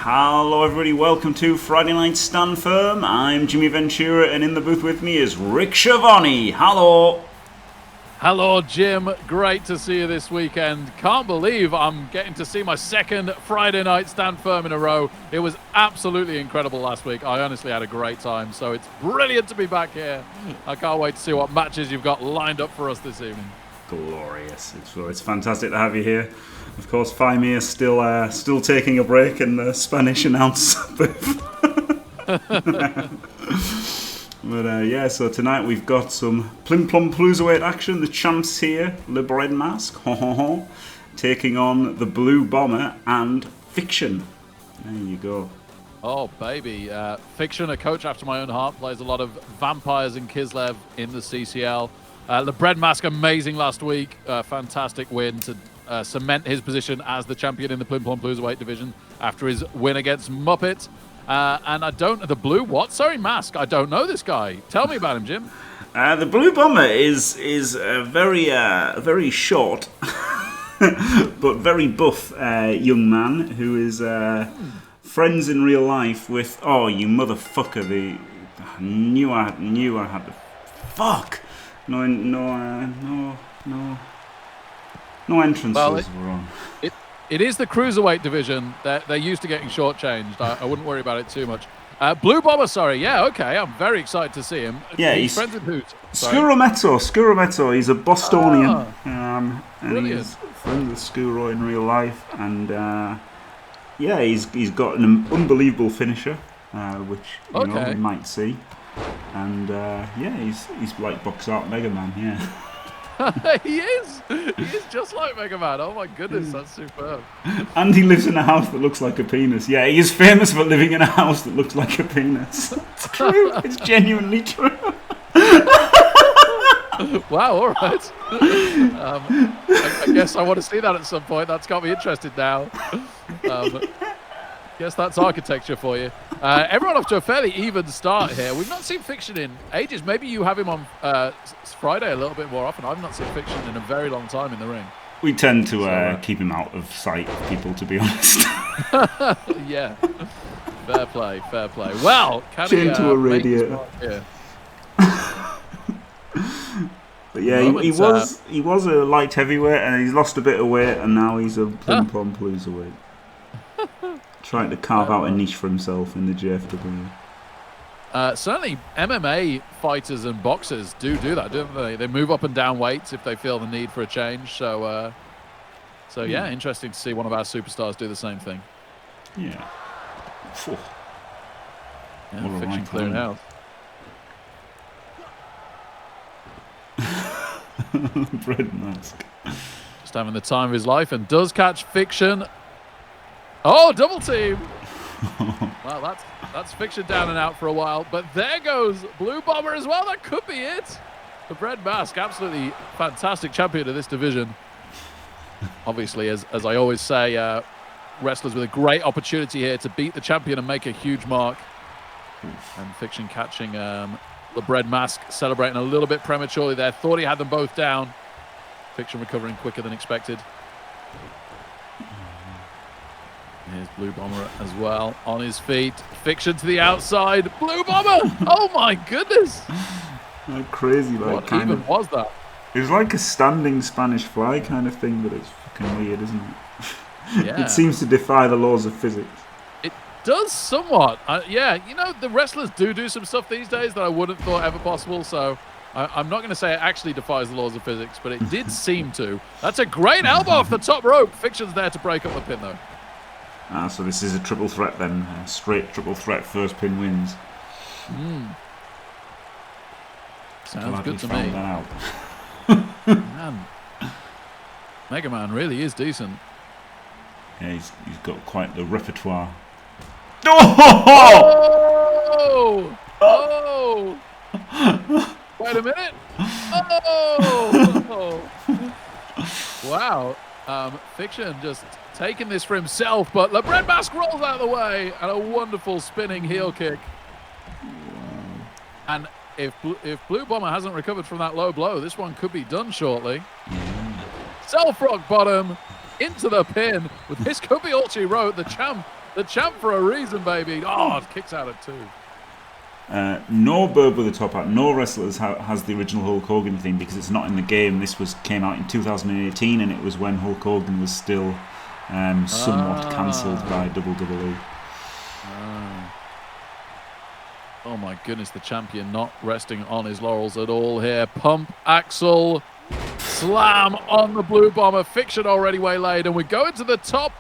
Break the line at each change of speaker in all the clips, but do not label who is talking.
Hello everybody, welcome to Friday Night Stand Firm. I'm Jimmy Ventura and in the booth with me is Rick Schiavone. Hello.
Hello Jim, great to see you this weekend. Can't believe I'm getting to see my second Friday Night Stand Firm in a row. It was absolutely incredible last week. I honestly had a great time, so it's brilliant to be back here. I can't wait to see what matches you've got lined up for us this evening.
Glorious. It's fantastic to have you here. Of course, Faimir still taking a break in the Spanish announce booth. But so tonight we've got some Plim Plom Cruiserweight action. The champs here, Le Bread Mask, taking on the Blue Bomber and Fiction. There you go.
Oh, baby. Fiction, a coach after my own heart, plays a lot of vampires and Kislev in the CCL. Le Bread Mask, amazing last week. Fantastic win to cement his position as the champion in the Plim Plom Cruiserweight division after his win against Muppet. And the Blue what? Sorry, Mask. I don't know this guy. Tell me about him, Jim.
The Blue Bomber is a very short but very buff young man who is friends in real life with you motherfucker. I knew I had to fuck. No entrances were on.
It is the Cruiserweight division. They're used to getting shortchanged. I wouldn't worry about it too much. Blue Bomber, sorry. Yeah, okay. I'm very excited to see him.
Yeah,
he's friends with who?
Skuro. He's a Bostonian. And
brilliant.
he's friends with Skuro in real life. And he's got an unbelievable finisher, which you know we might see. And he's like box art Mega Man. Yeah.
He is just like Mega Man. Oh my goodness, that's superb.
And he lives in a house that looks like a penis. Yeah, he is famous for living in a house that looks like a penis. It's true. It's genuinely true.
Wow, all right. I guess I want to see that at some point. That's got me interested now. Guess that's architecture for you. Everyone off to a fairly even start here. We've not seen Fiction in ages. Maybe you have him on Friday a little bit more often. I've not seen Fiction in a very long time in the ring.
We tend to keep him out of sight of people, to be honest.
Yeah. Fair play. Well, can he
into a radiator. But yeah, he was a light heavyweight and he's lost a bit of weight and now he's a Plim Plom Cruiserweight. Trying to carve out a niche for himself in the JFW.
Certainly, MMA fighters and boxers do that, don't they? They move up and down weights if they feel the need for a change. So interesting to see one of our superstars do the same thing.
Yeah.
Fiction clearing house.
Bread Mask.
Just having the time of his life and does catch Fiction. Oh, double team! Well, that's Fiction down and out for a while, but there goes Blue Bomber as well. That could be it. The Bread Mask, absolutely fantastic champion of this division. Obviously, as I always say, wrestlers with a great opportunity here to beat the champion and make a huge mark. And Fiction catching the Bread Mask, celebrating a little bit prematurely there. Thought he had them both down. Fiction recovering quicker than expected. Here's Blue Bomber as well on his feet. Fiction to the outside. Blue Bomber! Oh my goodness!
How crazy,
what even was that?
It was like a standing Spanish fly kind of thing, but it's fucking weird, isn't it?
Yeah.
It seems to defy the laws of physics.
It does somewhat. The wrestlers do some stuff these days that I wouldn't have thought ever possible, so I'm not going to say it actually defies the laws of physics, but it did seem to. That's a great elbow off the top rope. Fiction's there to break up the pin, though.
So this is a triple threat then. Straight triple threat, first pin wins.
Sounds good to me.
That out.
Man. Mega Man really is decent.
Yeah, he's got quite the repertoire.
Oh! Wait a minute. Oh! Wow. Fiction just taking this for himself, but Le Bread Mask rolls out of the way and a wonderful spinning heel kick. And if Blue Bomber hasn't recovered from that low blow, this one could be done shortly. Self rock bottom into the pin. This could be all she wrote. The champ The champ for a reason, baby. Oh, it kicks out at 2.
No bird with a top hat. No wrestlers has the original Hulk Hogan theme because it's not in the game. This came out in 2018, and it was when Hulk Hogan was still somewhat cancelled by WWE.
Oh my goodness, the champion not resting on his laurels at all here. Pump, Axel, slam on the Blue Bomber. Fiction already waylaid, and we go into the top.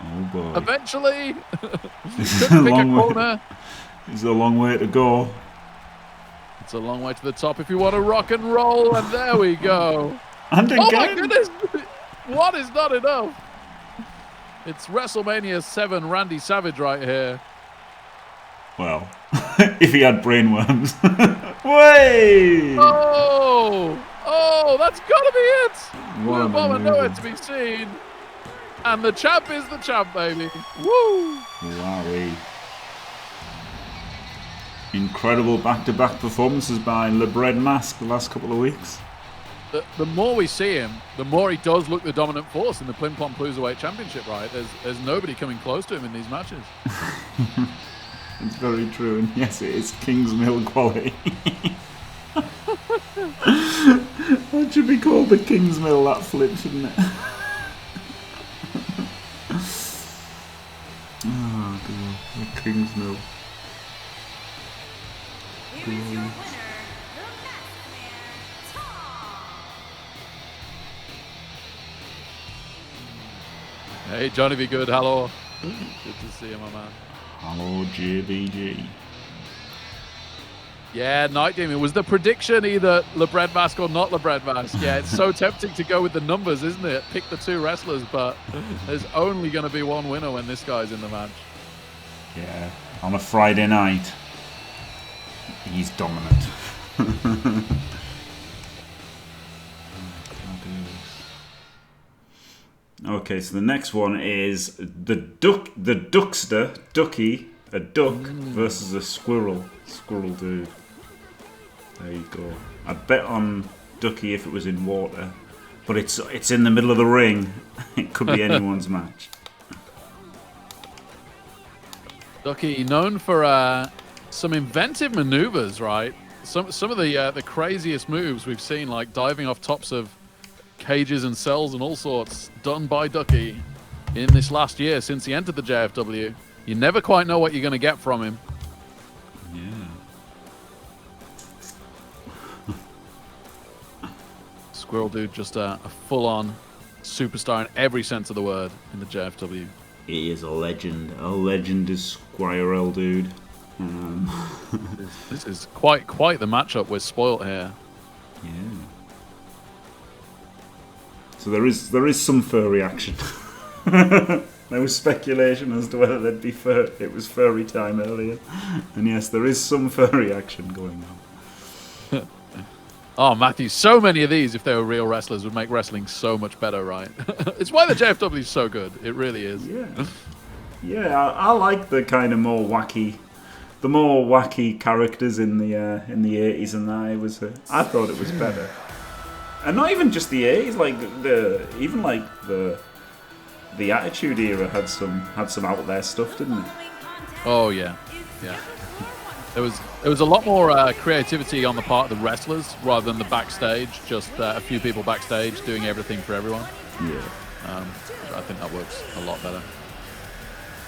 Oh boy.
Eventually.
This is
Couldn't pick a corner.
It's a long way to go.
It's a long way to the top if you want to rock and roll, and there we go.
And again.
Oh my goodness! What is not enough? It's WrestleMania 7 Randy Savage right here.
Well, if he had brainworms. Way!
Oh, that's gotta be it! Blue Bomber nowhere to be seen. And the champ is the champ, baby. Woo!
Wowie. Incredible back-to-back performances by Le Bread Mask the last couple of weeks.
The more we see him, the more he does look the dominant force in the Plim Plom Cruiserweight Championship, right? There's nobody coming close to him in these matches.
It's very true, and yes, it is King's Mill quality. That should be called the King's Mill, that flip, shouldn't it? Oh dear, the King's Mill.
Here is your winner, the Masked Man, Tom.
Hey, Johnny Be Good, hello. Good to see you, my man.
Hello, JBG.
Yeah, Night Demon. Was the prediction either LeBread Mask or not LeBread Mask? Yeah, it's so tempting to go with the numbers, isn't it? Pick the 2 wrestlers, but there's only going to be one winner when this guy's in the match.
Yeah, on a Friday night, he's dominant. Okay, so the next one is the Duckster, Ducky, a duck versus a squirrel. Squirrel dude. There you go. I'd bet on Ducky if it was in water, but it's in the middle of the ring. It could be anyone's match.
Ducky, known for some inventive maneuvers, right? Some of the craziest moves we've seen, like diving off tops of cages and cells and all sorts, done by Ducky in this last year since he entered the JFW. You never quite know what you're going to get from him.
Yeah.
Squirrel Dude, just a full-on superstar in every sense of the word in the JFW.
He is a legend. A legend is Squirrel Dude.
This is quite the matchup we're spoilt here.
Yeah. So there is some furry action. There was speculation as to whether there'd be it was furry time earlier, and yes, there is some furry action going on.
Oh, Matthew, so many of these, if they were real wrestlers, would make wrestling so much better, right? It's why the JFW is so good. It really is.
Yeah. I like the kind of more wacky characters in the 80s, and I thought it was better. And not even just the 80s, like the Attitude Era had some out there stuff, didn't it?
Oh yeah. There was a lot more creativity on the part of the wrestlers rather than the backstage. Just a few people backstage doing everything for everyone.
Yeah.
I think that works a lot better.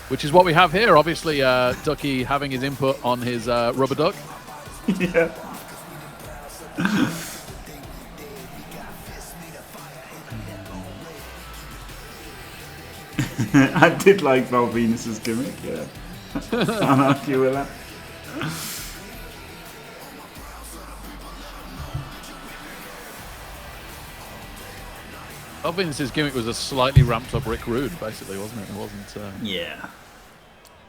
Which is what we have here. Obviously, Ducky having his input on his rubber duck.
Yeah. I did like Val Venus's gimmick, yeah. Can't argue with that.
Val Venus's gimmick was a slightly ramped up Rick Rude, basically, wasn't it? It wasn't.
Yeah.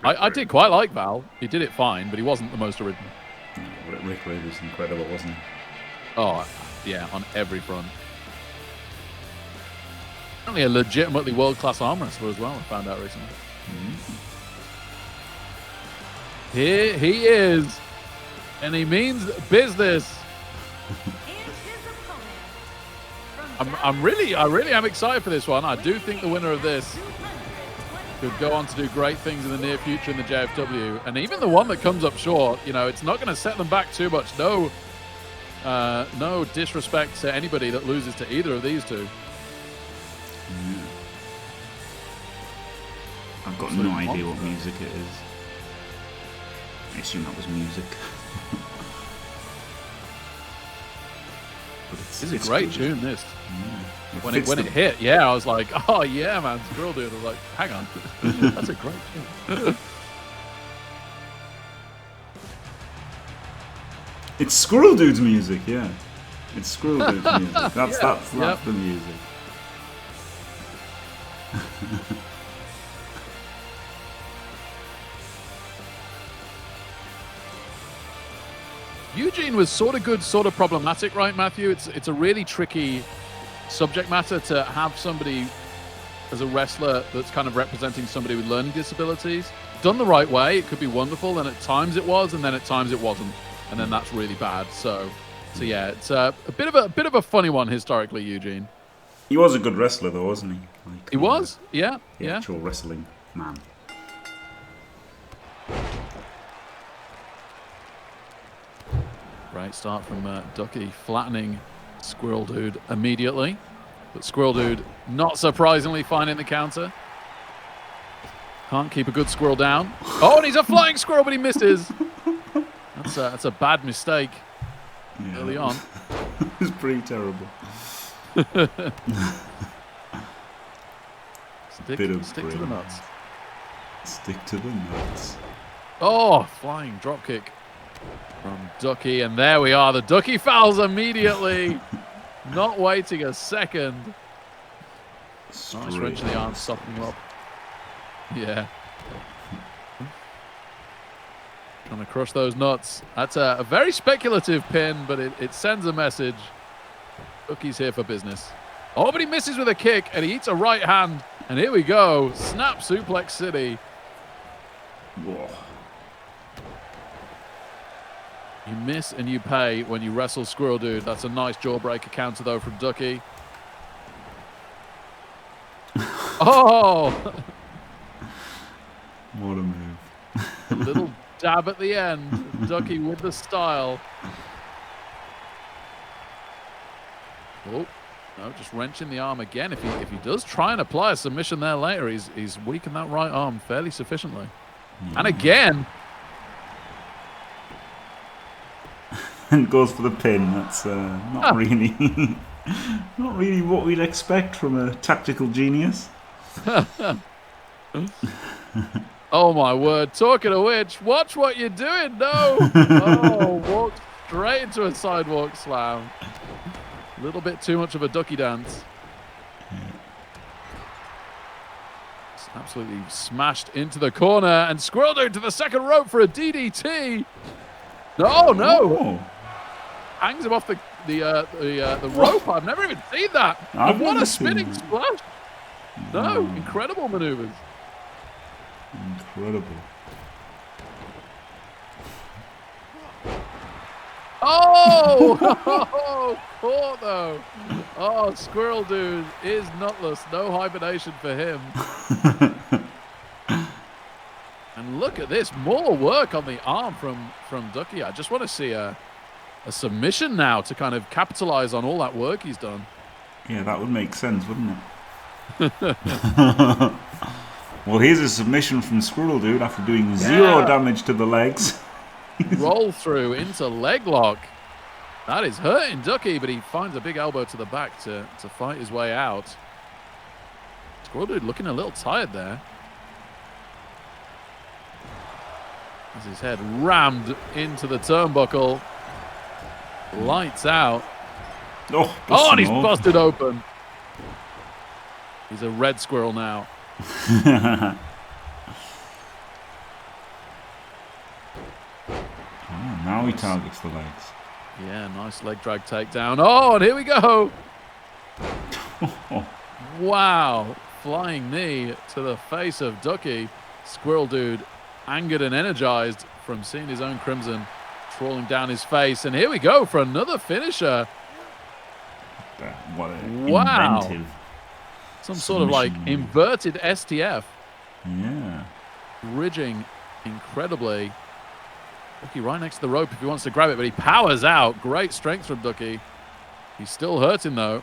I did quite like Val. He did it fine, but he wasn't the most original.
No, Rick Rude was incredible, wasn't he?
Oh, yeah, on every front. Only a legitimately world-class arm wrestler as well, I found out recently. Here he is, and he means business. I really am excited for this one. I do think the winner of this could go on to do great things in the near future in the JFW. And even the one that comes up short, you know, it's not going to set them back too much. No disrespect to anybody that loses to either of these two.
Yeah. I've got no idea what music it is. I assume that was music. But
It's a great tune, this.
Yeah.
When it hit, yeah, I was like, oh yeah, man, Squirrel Dude. I was like, hang on, that's a great tune.
It's Squirrel Dude's music, yeah. It's Squirrel Dude's music. That's the music.
Eugene was sort of good, sort of problematic, right, Matthew? It's a really tricky subject matter to have somebody as a wrestler that's kind of representing somebody with learning disabilities. Done the right way, it could be wonderful, and at times it was, and then at times it wasn't, and then that's really bad. So yeah, it's a bit of a funny one historically, Eugene.
He was a good wrestler, though, wasn't he? Like,
He was, yeah.
Actual wrestling man.
Great start from Ducky, flattening Squirrel Dude immediately. But Squirrel Dude, not surprisingly, finding the counter. Can't keep a good squirrel down. Oh, and he's a flying squirrel, but he misses. That's a bad mistake early on.
It's pretty terrible.
Stick to the nuts.
Stick to the nuts.
Oh, flying drop kick from Ducky, and there we are. The Ducky fouls immediately. Not waiting a second. Nice wrench in the arm, stopping him up. Yeah. Trying to crush those nuts. That's a very speculative pin, but it sends a message. Ducky's here for business. Oh, but he misses with a kick, and he eats a right hand. And here we go. Snap Suplex City.
Whoa.
You miss and you pay when you wrestle Squirrel Dude. That's a nice jawbreaker counter, though, from Ducky. Oh!
What a move.
A little dab at the end. Ducky with the style. Oh, no, just wrenching the arm again. If he does try and apply a submission there later, he's weakened that right arm fairly sufficiently. Yeah. And again.
And goes for the pin. That's not really not really what we'd expect from a tactical genius.
Oh my word, talking of which, watch what you're doing, no! Oh, walked straight into a sidewalk slam. A little bit too much of a ducky dance. Just absolutely smashed into the corner, and Squirrel Dude to the second rope for a DDT. No, no!
Oh.
Hangs him off the rope. I've never even seen that. And what a spinning splash. No, incredible maneuvers.
Incredible.
Oh! Caught though. Oh, Squirrel Dude is nutless. No hibernation for him. And look at this. More work on the arm from Ducky. I just want to see a submission now to kind of capitalize on all that work he's done.
Yeah, that would make sense, wouldn't it? Well, here's a submission from Squirrel Dude after doing zero damage to the legs.
Roll through into leg lock. That is hurting Ducky, but he finds a big elbow to the back to fight his way out. Squirrel Dude looking a little tired there. As his head rammed into the turnbuckle. Lights out.
Oh,
and he's busted open. He's a red squirrel now.
Now he targets the legs.
Yeah, nice leg drag takedown. Oh, and here we go. Wow. Flying knee to the face of Ducky. Squirrel Dude angered and energized from seeing his own crimson crawling down his face. And here we go for another finisher.
What an
wow.
inventive
Some sort of like inverted STF.
Yeah.
Bridging incredibly. Ducky right next to the rope if he wants to grab it, but he powers out. Great strength from Ducky. He's still hurting, though.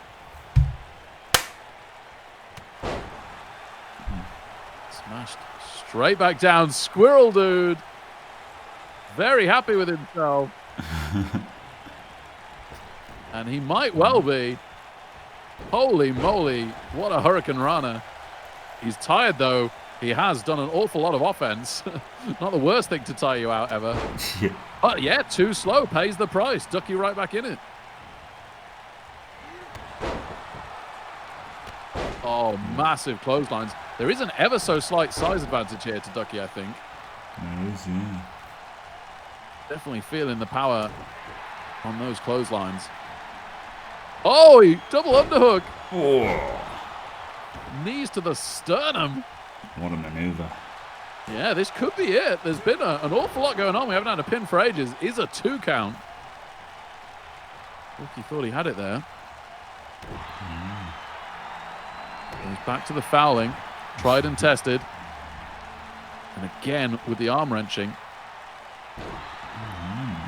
Smashed straight back down. Squirrel Dude. Very happy with himself. And he might well be. Holy moly. What a Hurricane Rana. He's tired, though. He has done an awful lot of offense. Not the worst thing to tire you out ever.
Yeah.
But yeah, too slow. Pays the price. Ducky right back in it. Oh, massive clotheslines. There is an ever so slight size advantage here to Ducky, I think.
There is, yeah.
Definitely feeling the power on those clotheslines. Oh, he double underhook.
Oh,
Knees to the sternum.
what a maneuver.
Yeah, this could be it. There's been an awful lot going on. We haven't had a pin for ages. Is a 2 count. Ducky thought he had it there. He's back to the fouling. Tried and tested. And again with the arm wrenching.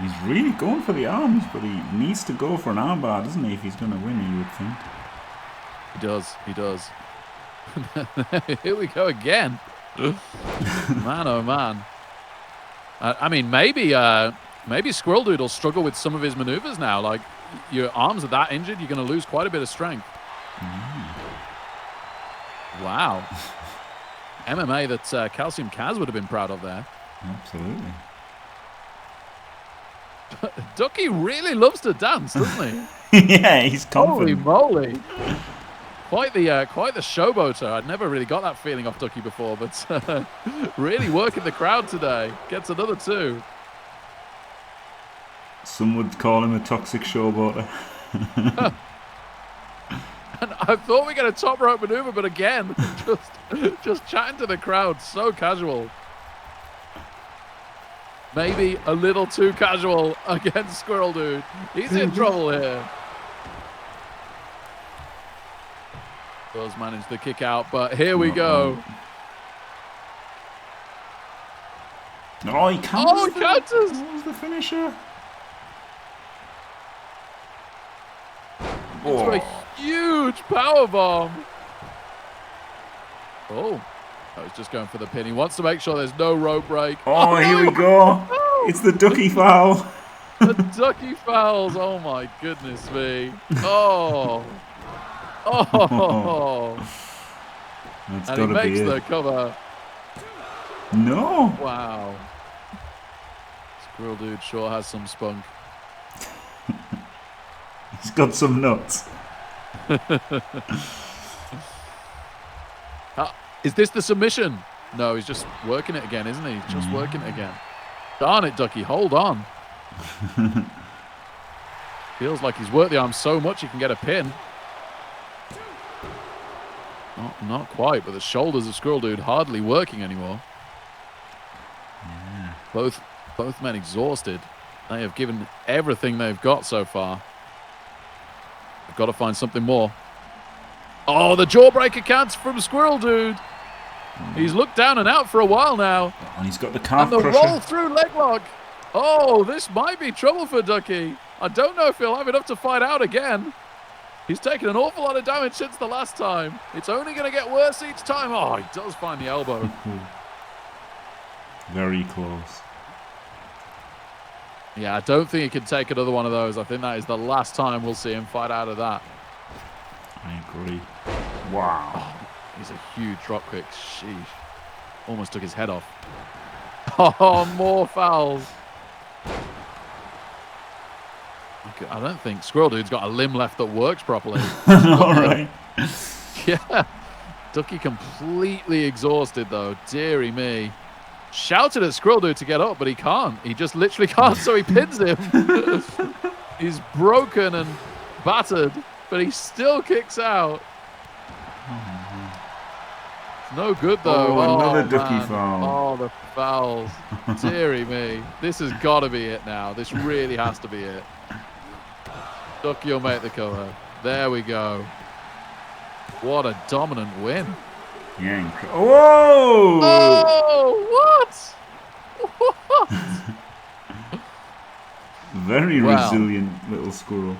He's really going for the arms, but he needs to go for an armbar, doesn't he, if he's going to win, you would think.
He does. He does. Here we go again. Man, oh man. I mean, maybe Squirrel Dude will struggle with some of his maneuvers now. Like, your arms are that injured, you're going to lose quite a bit of strength. Wow. MMA that Calcium Kaz would have been proud of there.
Absolutely.
Ducky really loves to dance, doesn't he?
Yeah, he's confident.
Holy moly. Quite the showboater. I'd never really got that feeling off Ducky before, but really working the crowd today. Gets another 2.
Some would call him a toxic showboater.
And I thought we got a top rope maneuver, but again, just chatting to the crowd, so casual. Maybe a little too casual against Squirrel Dude. He's in trouble here. Does manage the kick out, but here we go.
Oh, he counters.
Oh, he counters.
What was the finisher?
Into a huge power bomb. Oh, I was just going for the pin. He wants to make sure there's no rope break.
Oh, here we go. It's the Ducky foul.
The Ducky fouls. Oh my goodness me. Oh. Oh.
That's
And he
gotta be
makes the
it.
cover.
No.
Wow. Squirrel Dude sure has some spunk.
He's got some nuts.
Is this the submission? No, he's just working it again, isn't he? He's just working it again. Darn it, Ducky. Hold on. Feels like he's worked the arm so much he can get a pin. Not quite, but the shoulders of Squirrel Dude hardly working anymore.
Yeah.
Both men exhausted. They have given everything they've got so far. They've got to find something more. Oh, the jawbreaker counts from Squirrel Dude. He's looked down and out for a while now.
And he's got the calf
And the
crusher.
roll through leg lock. Oh, this might be trouble for Ducky. I don't know if he'll have enough to fight out again. He's taken an awful lot of damage since the last time. It's only going to get worse each time. Oh, he does find the elbow.
Very close.
Yeah, I don't think he can take another one of those. I think that is the last time we'll see him fight out of that.
I agree. Wow.
Oh, he's a huge drop kick. Sheesh. Almost took his head off. Oh, more fouls. I don't think Squirrel Dude's got a limb left that works properly.
All right.
Yeah. Ducky completely exhausted, though. Deary me. Shouted at Squirrel Dude to get up, but he can't. He just literally can't, so he pins him. He's broken and battered, but he still kicks out. It's no good, though.
Oh, another Ducky
man.
foul.
Oh, the fouls. Deary me. This has got to be it now. This really has to be it. Ducky will make the cover. There we go. What a dominant win.
Yeah. Whoa!
Oh, what?
Very
Wow.
resilient little squirrel.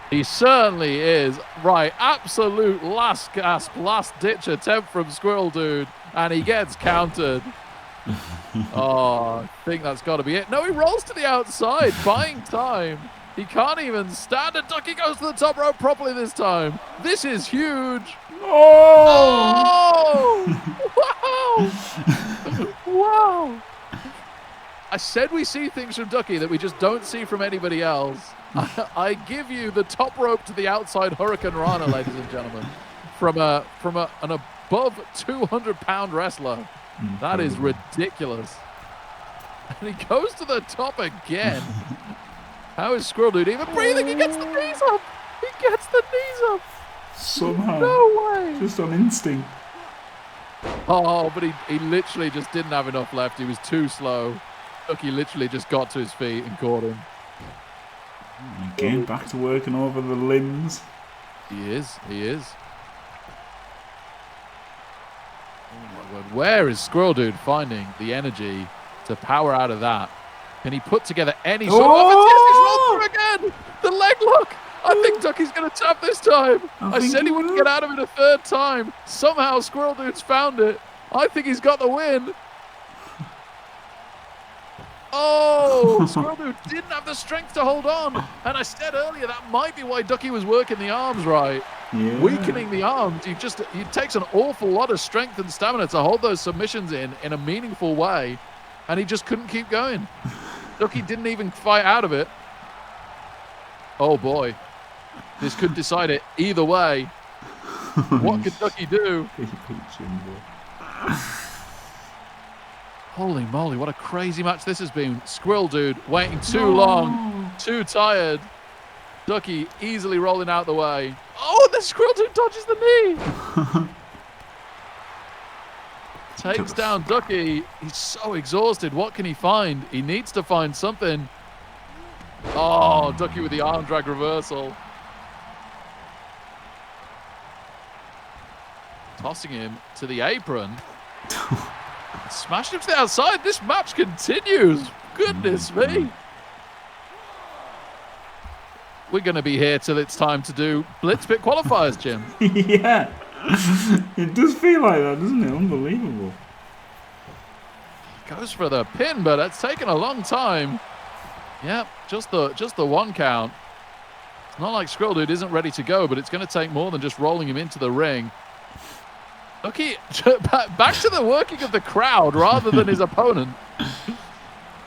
He certainly is. Right, absolute last gasp, last ditch attempt from Squirrel Dude, and he gets countered. Oh, I think that's got to be it. No, he rolls to the outside, buying time. He can't even stand, and Ducky goes to the top rope properly this time. This is huge.
Oh!
Oh! Wow! Wow! I said we see things from Ducky that we just don't see from anybody else. I give you the top rope to the outside Hurricane Rana, ladies and gentlemen, from an above 200-pound wrestler. That is ridiculous. And he goes to the top again. How is Squirrel Dude even breathing? He gets the knees up. He gets the knees up.
Somehow.
No way.
Just on instinct.
Oh, but he literally just didn't have enough left. He was too slow. Ducky literally just got to his feet and caught him.
Again, back to working over the limbs.
He is. He is. Oh my word. Where is Squirrel Dude finding the energy to power out of that? Can he put together any sort of offense? Yes, he's rolled through again. The leg lock. I think Ducky's going to tap this time. I said he wouldn't get out of it a third time. Somehow Squirrel Dude's found it. I think he's got the win. Oh, Squirrel Dude didn't have the strength to hold on. And I said earlier that might be why Ducky was working the arms right.
Yeah.
Weakening the arms, it takes an awful lot of strength and stamina to hold those submissions in a meaningful way. And he just couldn't keep going. Ducky didn't even fight out of it. Oh boy. This could decide it either way. What could Ducky do? Holy moly, what a crazy match this has been. Squirrel Dude waiting too long, too tired. Ducky easily rolling out the way. Oh, the Squirrel Dude dodges the knee. Takes down Ducky. He's so exhausted. What can he find? He needs to find something. Oh, Ducky with the arm drag reversal. Tossing him to the apron. Smashed him to the outside. This match continues. Goodness me. We're going to be here till it's time to do Blitzpit qualifiers, Jim.
Yeah. It does feel like that, doesn't it? Unbelievable.
Goes for the pin, but it's taken a long time. Yep, just the one count. It's not like Squirrel Dude isn't ready to go, but it's going to take more than just rolling him into the ring. Okay, back to the working of the crowd rather than his opponent.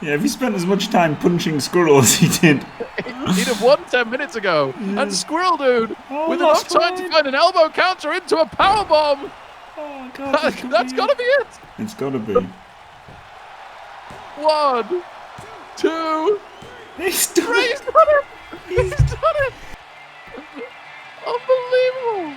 Yeah, if he spent as much time punching Squirrel as he did.
He'd have won 10 minutes ago. Yeah. And Squirrel Dude, with enough time to find an elbow counter into a powerbomb.
Oh, God.
That's got to be it.
It's got to be.
1, 2,
He's done
it. He's done it. He's done it. Unbelievable.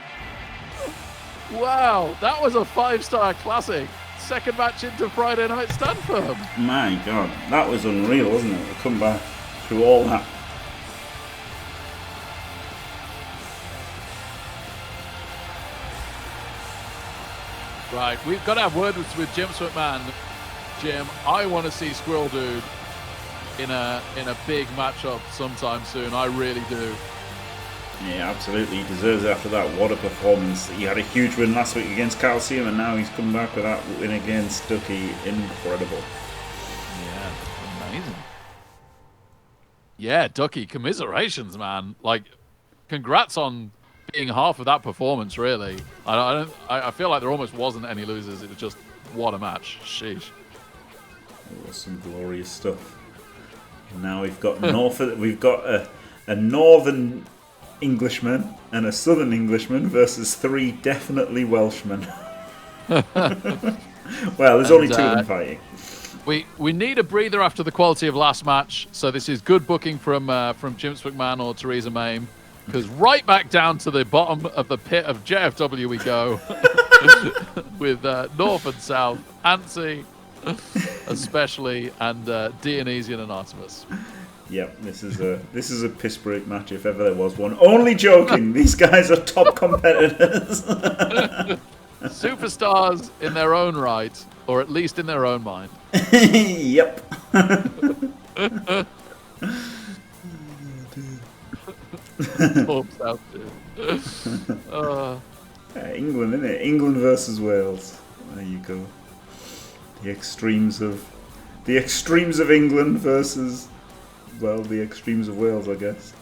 Wow, that was a 5-star classic. Second match into Friday Night Stand Firm.
My God, that was unreal, wasn't it? To come back through all that.
Right, we've got to have words with Jim McMahon. Jim, I want to see Squirrel Dude in a big matchup sometime soon. I really do.
Yeah, absolutely. He deserves it after that. What a performance. He had a huge win last week against Calcium, and now he's come back with that win against Ducky. Incredible.
Yeah, amazing. Yeah, Ducky, commiserations, man. Like, congrats on being half of that performance, really. I feel like there almost wasn't any losers. It was just, what a match. Sheesh.
It was some glorious stuff. And now we've got a northern Englishman and a southern Englishman versus 3 definitely Welshmen. Well, there's only 2 of them fighting.
We need a breather after the quality of last match, so this is good booking from Jim McMahon or Theresa May, because right back down to the bottom of the pit of JFW we go with North and South, Antsy especially, and Dionysian and Artemis.
Yep, this is a piss break match if ever there was one. Only joking. These guys are top competitors.
Superstars in their own right, or at least in their own mind.
Yep.
Torps out too.
England, isn't it? England versus Wales. There you go. The extremes of England versus, well, the extremes of Wales, I guess.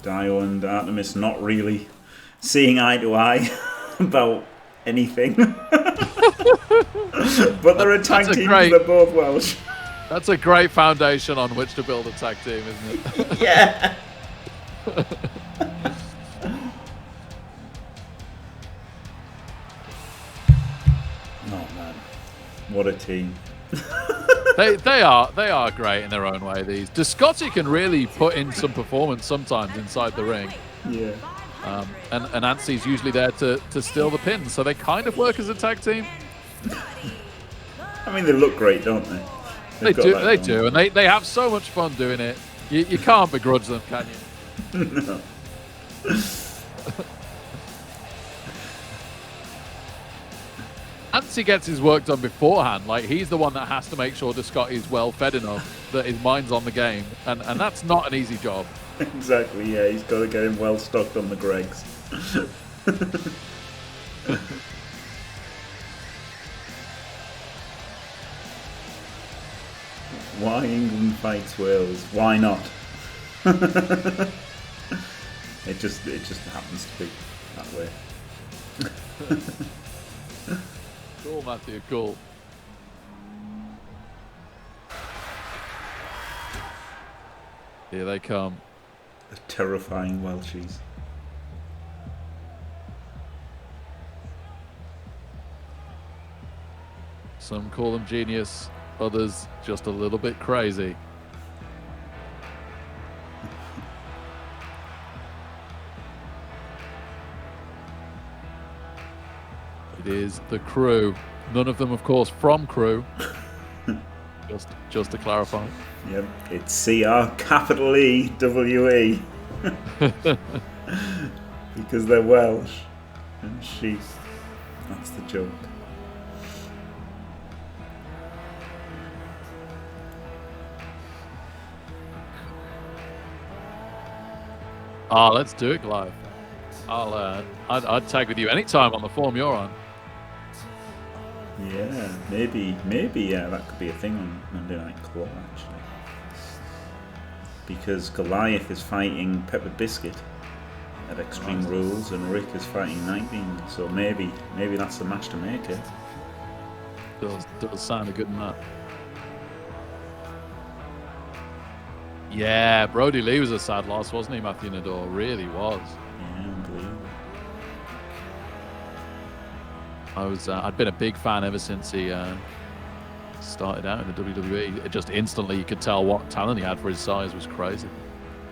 Dio and Artemis not really seeing eye to eye about anything. But they're a tag team because they're both Welsh.
That's a great foundation on which to build a tag team, isn't it?
Yeah. Oh man, what a team!
they are great in their own way. These Scotty can really put in some performance sometimes inside the ring.
Yeah.
And Anstey's usually there to steal the pins, so they kind of work as a tag team.
I mean, they look great, don't they?
They do, and they have so much fun doing it. You can't begrudge them, can you?
No.
Anstey gets his work done beforehand. Like, he's the one that has to make sure Scotty's well fed enough that his mind's on the game, and that's not an easy job.
Exactly, yeah, he's got to get him well stocked on the Gregs. Why England fights Wales? Why not? It just happens to be that way.
Cool, Matthew, cool. Here they come.
The terrifying Welshies.
Some call them genius, others just a little bit crazy. It is the Crew. None of them, of course, from Crew. Just to clarify.
Yep, it's CAWE. Because they're Welsh and sheep. That's the joke.
Ah, let's do it live. I'd tag with you anytime on the form you're on.
Yeah, maybe, yeah, that could be a thing on Monday Night Claw, actually. Because Goliath is fighting Pepper Biscuit at Extreme Rules, and Rick is fighting Nightbeam, so maybe that's the match to make it.
Does sound a good match. Yeah, Brody Lee was a sad loss, wasn't he, Matthew Nador? Really was.
Yeah, unbelievable.
I'd been a big fan ever since he started out in the WWE. It just instantly, you could tell what talent he had for his size was crazy.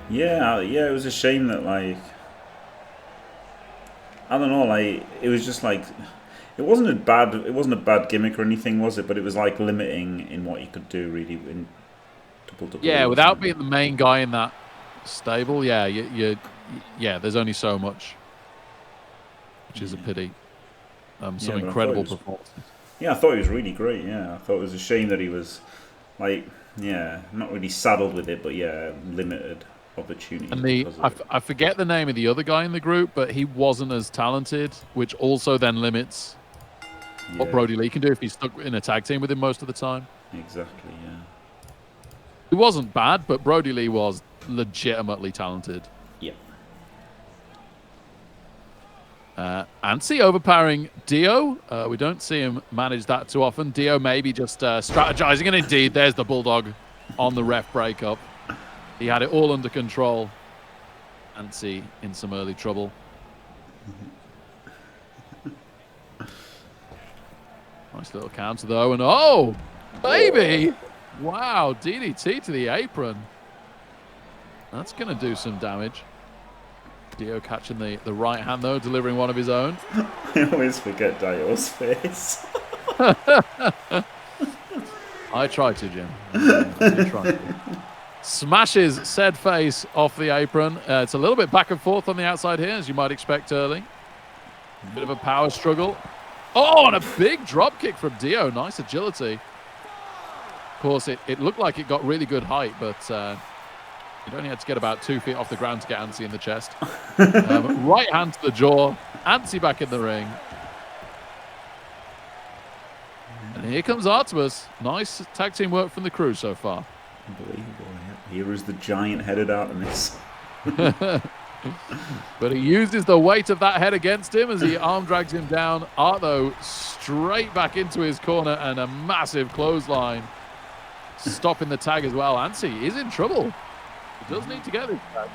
Yeah, it was a shame that, like, I don't know, like, it was just like, it wasn't a bad gimmick or anything, was it? But it was like limiting in what he could do, really, in WWE.
Yeah, without being the main guy in that stable, yeah, there's only so much, which is a pity. Some incredible performances.
Yeah, I thought he was really great. Yeah, I thought it was a shame that he was, like, not really saddled with it, but limited opportunity.
And I forget the name of the other guy in the group, but he wasn't as talented, which also then limits what Brody Lee can do if he's stuck in a tag team with him most of the time.
Exactly. Yeah.
He wasn't bad, but Brody Lee was legitimately talented. Anstey overpowering Dio. We don't see him manage that too often. Dio maybe just strategizing, and indeed, there's the Bulldog on the ref breakup. He had it all under control. Anstey in some early trouble. Nice little counter, though, and oh, baby! Wow, DDT to the apron. That's going to do some damage. Dio catching the right hand, though, delivering one of his own.
I always forget Dio's face.
I try to, Jim. I try to. smashes said face off the apron. It's a little bit back and forth on the outside here, as you might expect early. Bit of a power struggle. Oh, and a big drop kick from Dio. Nice agility. Of course, it looked like it got really good height, but it only had to get about 2 feet off the ground to get Ansi in the chest. Right hand to the jaw. Ansi back in the ring. And here comes Artemis. Nice tag team work from the crew so far.
Unbelievable. Yeah. Here is the giant-headed Artemis.
But he uses the weight of that head against him as he arm drags him down. Art, though, straight back into his corner and a massive clothesline. Stopping the tag as well. Ansi is in trouble. He does need to get this tag.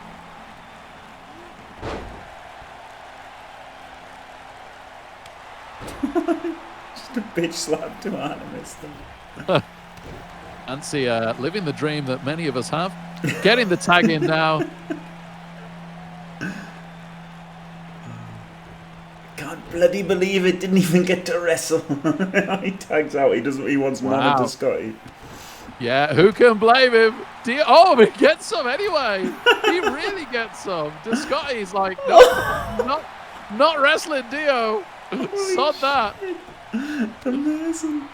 Just a bitch slap to Artemis.
Ansi living the dream that many of us have. Getting the tag in now.
Can't bloody believe it. Didn't even get to wrestle. He tags out. He wants more than Scotty.
Yeah, who can blame him? Oh, he gets some anyway. He really gets some. Scotty's like, no, not wrestling Dio. Sod that.
Amazing.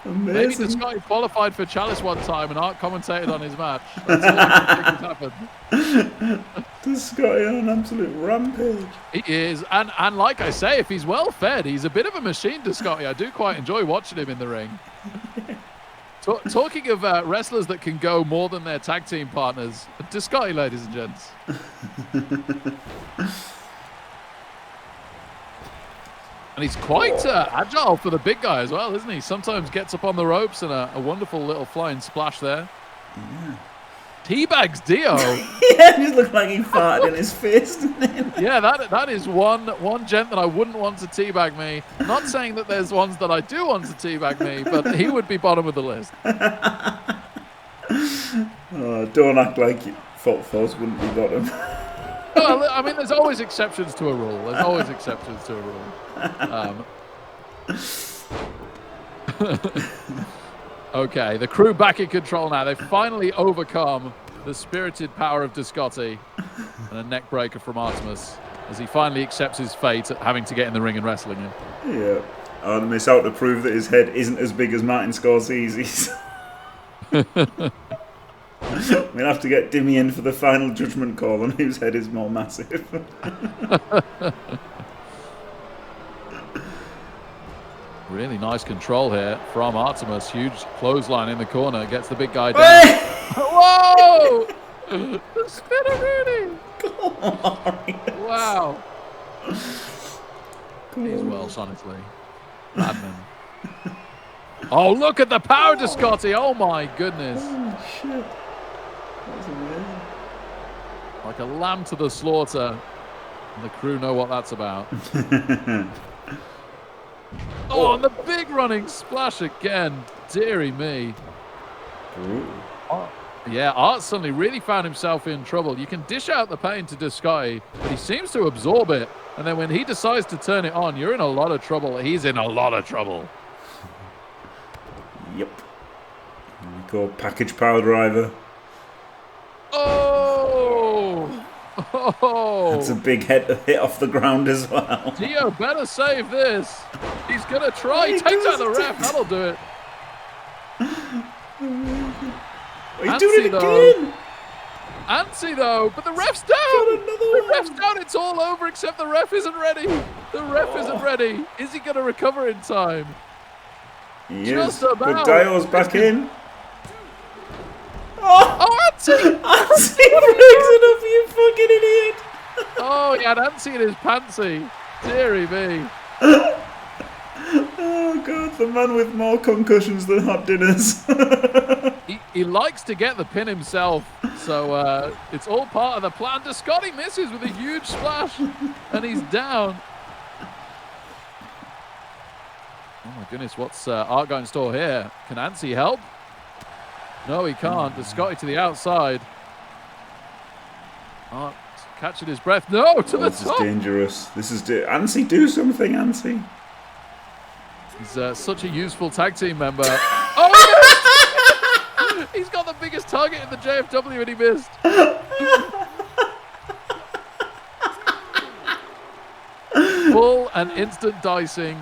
Maybe Scotty qualified for Chalice one time and Art commentated on his match. That's all I think happened.
Scotty on an absolute rampage.
He is, and like I say, if he's well fed, he's a bit of a machine to Scotty. I do quite enjoy watching him in the ring. Talking of wrestlers that can go more than their tag team partners, Scotty, ladies and gents. And he's quite agile for the big guy as well, isn't he? Sometimes gets up on the ropes and a wonderful little flying splash there. Yeah. Teabags Dio.
Yeah, he looked like he farted in his face, didn't he?
Yeah, that is one gent that I wouldn't want to teabag me. Not saying that there's ones that I do want to teabag me, but he would be bottom of the list.
Oh, don't act like Fault Force wouldn't be bottom.
Well, I mean, there's always exceptions to a rule. There's always exceptions to a rule. Okay, the crew back in control now. They've finally overcome the spirited power of Scotty and a neck breaker from Artemis as he finally accepts his fate at having to get in the ring and wrestling him.
Yeah, Artemis out to prove that his head isn't as big as Martin Scorsese's. We'll have to get Dimmy in for the final judgment call on whose head is more massive.
Really nice control here from Artemis. Huge clothesline in the corner. Gets the big guy down. Whoa! The spinner Rooney! Wow. He's well, sonically. Madman. Oh, look at the power to Scotty. Oh, my goodness.
Oh, shit. That was amazing.
Like a lamb to the slaughter. And the crew know what that's about. Oh, and the big running splash again. Deary me. Yeah, Art suddenly really found himself in trouble. You can dish out the pain to Scotty, but he seems to absorb it. And then when he decides to turn it on, you're in a lot of trouble. He's in a lot of trouble.
Yep. Here we go, package power driver.
Oh! Oh!
That's a big head to hit off the ground as well.
Dio better save this. He's going to try. He takes out the ref. That'll do it.
He's doing it again.
Ansi, though, but the ref's down. The ref's down. It's all over except the ref isn't ready. The ref isn't ready. Is he going to recover in time?
He
Just
is,
about.
but Dio's back in.
Oh, Ansi!
Ansi breaks it up, you fucking idiot!
Oh, he had Ansi in his pantsy. Deary me.
Oh, God, the man with more concussions than hot dinners.
He likes to get the pin himself, so it's all part of the plan. Scotty misses with a huge splash, and he's down. Oh, my goodness, what's Art got in store here? Can Ansi help? No, he can't. Scotty to the outside. Art catching his breath. No, to the top.
This is dangerous. This is Ansi, do something, Ansi.
He's such a useful tag team member. Oh, yes! He's got the biggest target in the JFW and he missed. Full and instant dicing.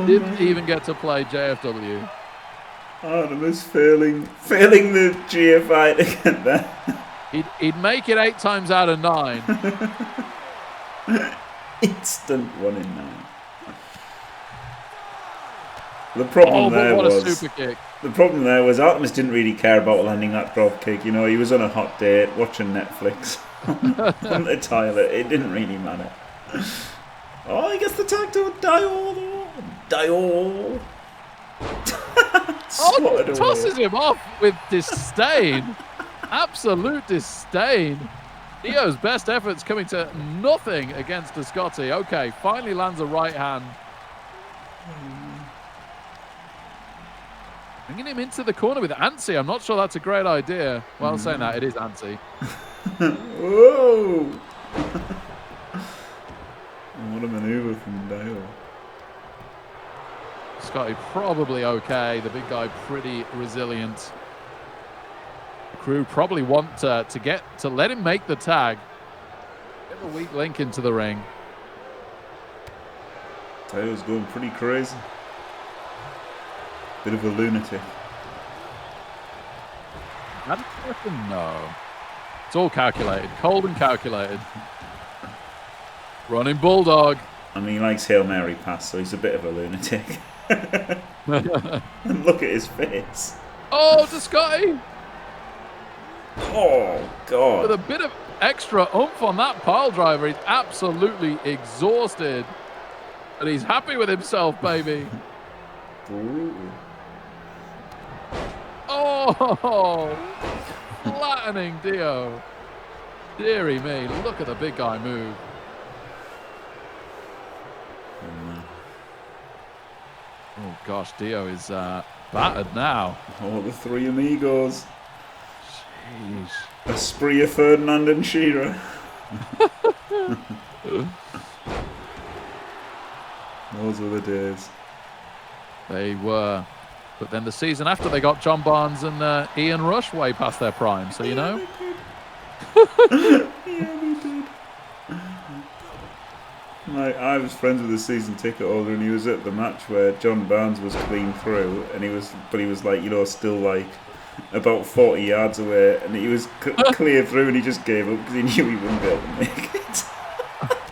Didn't even get to play JFW.
Artemis failing the GFI to get there.
He'd make it 8 times out of 9.
Instant 1 in 9. The problem there was Artemis didn't really care about landing that drop kick. You know, he was on a hot date watching Netflix on the toilet. It didn't really matter. Oh, he gets the tag to Dio though. Dio.
Tosses him off with disdain. Absolute disdain. Dio's best efforts coming to nothing against Scotty. Okay, finally lands a right hand. Bringing him into the corner with Ansi. I'm not sure that's a great idea. Well, saying that, it is Ansi.
Whoa! What a maneuver from Dale.
Scotty probably okay. The big guy pretty resilient. The crew probably want to let him make the tag. Get the weak link into the ring.
Dale's going pretty crazy. Bit of a lunatic.
No. It's all calculated. Cold and calculated. Running Bulldog.
I mean, he likes Hail Mary pass, so he's a bit of a lunatic. And look at his face.
Oh, to Scotty.
Oh, God.
With a bit of extra oomph on that pile driver. He's absolutely exhausted. But he's happy with himself, baby.
Brutal.
Oh, flattening Dio. Deary me, look at the big guy move. Oh gosh, Dio is battered now.
Oh, the 3 amigos.
Jeez.
A spree of Ferdinand and Shearer. Those were the days.
They were. But then the season after, they got John Barnes and Ian Rush way past their prime, so you know.
Yeah, they did. I was friends with the season ticket holder, and he was at the match where John Barnes was clean through, and he was like, you know, still like about 40 yards away, and he was clear through, and he just gave up because he knew he wouldn't be able to make it.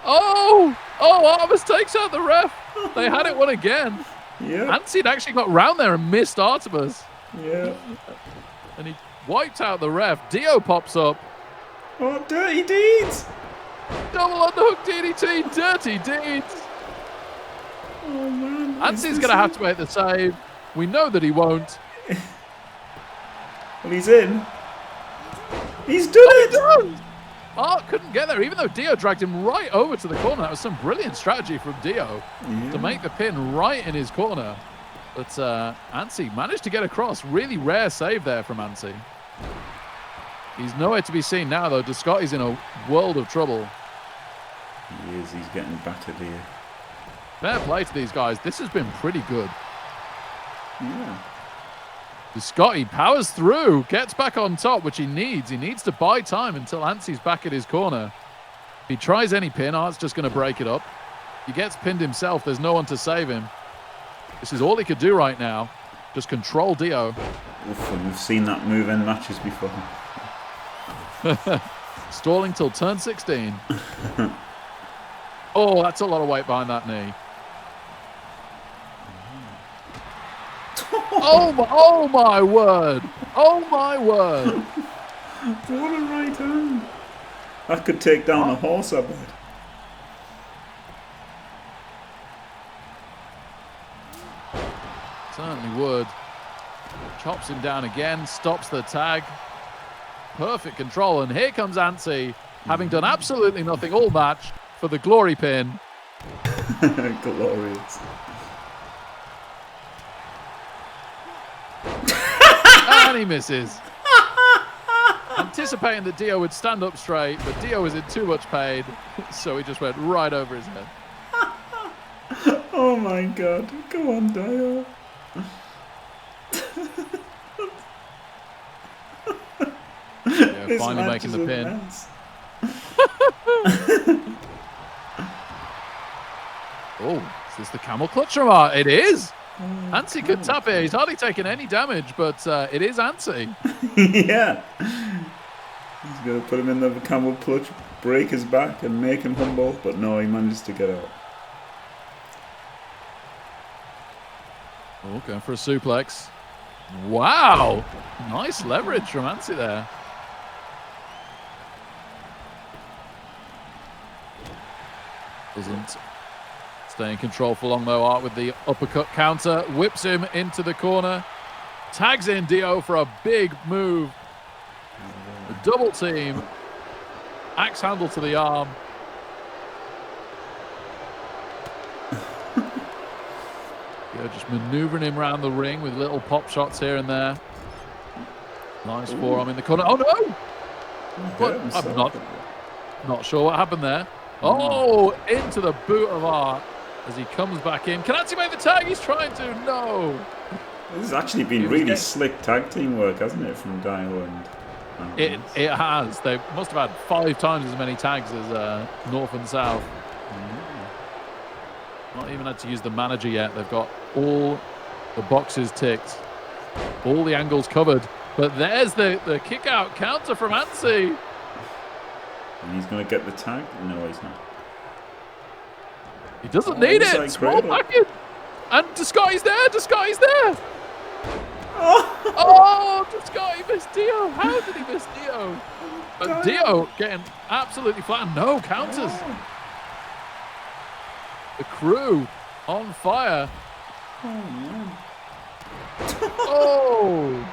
Oh, Artemis takes out the ref. They had it won again.
Yeah.
Ansi'd actually got round there and missed Artemis.
Yeah.
And he wiped out the ref. Dio pops up.
Oh, dirty deeds!
Double underhook DDT, dirty deeds.
Oh, man.
Ansi's going to have to make the save. We know that he won't.
Well, he's in. He's done it!
Art couldn't get there, even though Dio dragged him right over to the corner. That was some brilliant strategy from Dio to make the pin right in his corner. But Ansi managed to get across. Really rare save there from Ansi. He's nowhere to be seen now, though. Scotty's in a world of trouble.
He is. He's getting battered here.
Fair play to these guys. This has been pretty good.
Yeah.
Scotty powers through, gets back on top, which he needs. He needs to buy time until Ansi's back at his corner. If he tries any pin, Art's just going to break it up. He gets pinned himself. There's no one to save him. This is all he could do right now. Just control Dio.
Oof, and we've seen that move in matches before.
Stalling till turn 16. Oh, that's a lot of weight behind that knee. Oh my word! Oh my word!
What a right hand! That could take down a horse, I bet.
Certainly would. Chops him down again, stops the tag. Perfect control, and here comes Ansi, having done absolutely nothing all match for the glory pin.
Glorious.
And he misses. Anticipating that Dio would stand up straight, but Dio was in too much pain, so he just went right over his head.
Oh my god. Go on, Dio. This
finally
match
making
is
the pin.
immense.
Oh, is this the camel clutch from Art? It is.
Oh,
Ansi could tap it. He's hardly taken any damage, but it is Ansi.
Yeah. He's going to put him in the camel clutch, break his back, and make him humble. But no, he manages to get out.
Oh, going for a suplex. Wow. Nice leverage from Ansi there. Doesn't stay in control for long though. Art with the uppercut counter. Whips him into the corner. Tags in Dio for a big move. A double team. Axe handle to the arm. Dio just maneuvering him around the ring with little pop shots here and there. Nice forearm in the corner. Oh no! But I'm not sure what happened there. Oh, into the boot of Art as he comes back in. Can Ansi make the tag? He's trying to. No.
This has actually been really slick tag team work, hasn't it, from Dio and...
It has. They must have had 5 times as many tags as North and South. Not even had to use the manager yet. They've got all the boxes ticked, all the angles covered. But there's the kick out counter from Ansi.
And he's going to get the tag? No, he's not.
He doesn't need it. Small package. And Descotty's there. Descotty's there. Oh, Descotty missed Dio. How did he miss Dio? But Dio getting absolutely flattened. No counters. The crew on fire. Oh.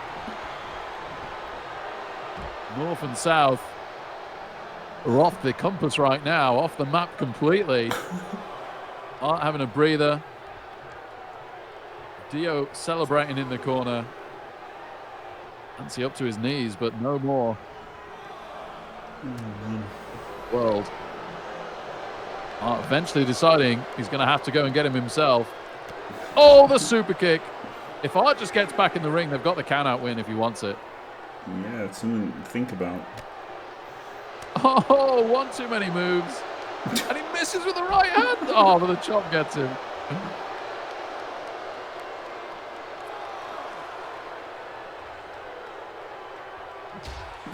North and South are off the compass right now, off the map completely. Art having a breather. Dio celebrating in the corner. Ansi up to his knees, but no more. World. Art eventually deciding he's going to have to go and get him himself. Oh, the super kick. If Art just gets back in the ring, they've got the count-out win if he wants it.
Yeah, it's something to think about.
Oh, one too many moves. And he misses with the right hand. Oh, but the chop gets him.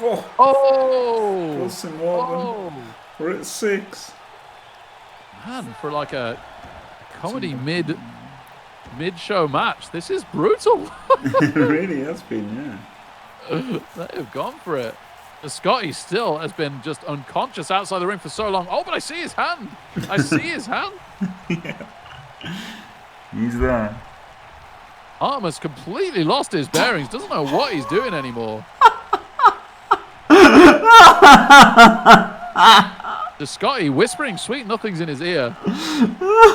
Oh!
Wilson Morgan. We're at 6.
Man, for like a comedy mid-show match, this is brutal.
It really has been, yeah.
They have gone for it. Scotty still has been just unconscious outside the ring for so long. Oh, but I see his hand. I see his hand.
Yeah. He's there.
Arm has completely lost his bearings. Doesn't know what he's doing anymore. The Scotty whispering sweet nothings in his ear.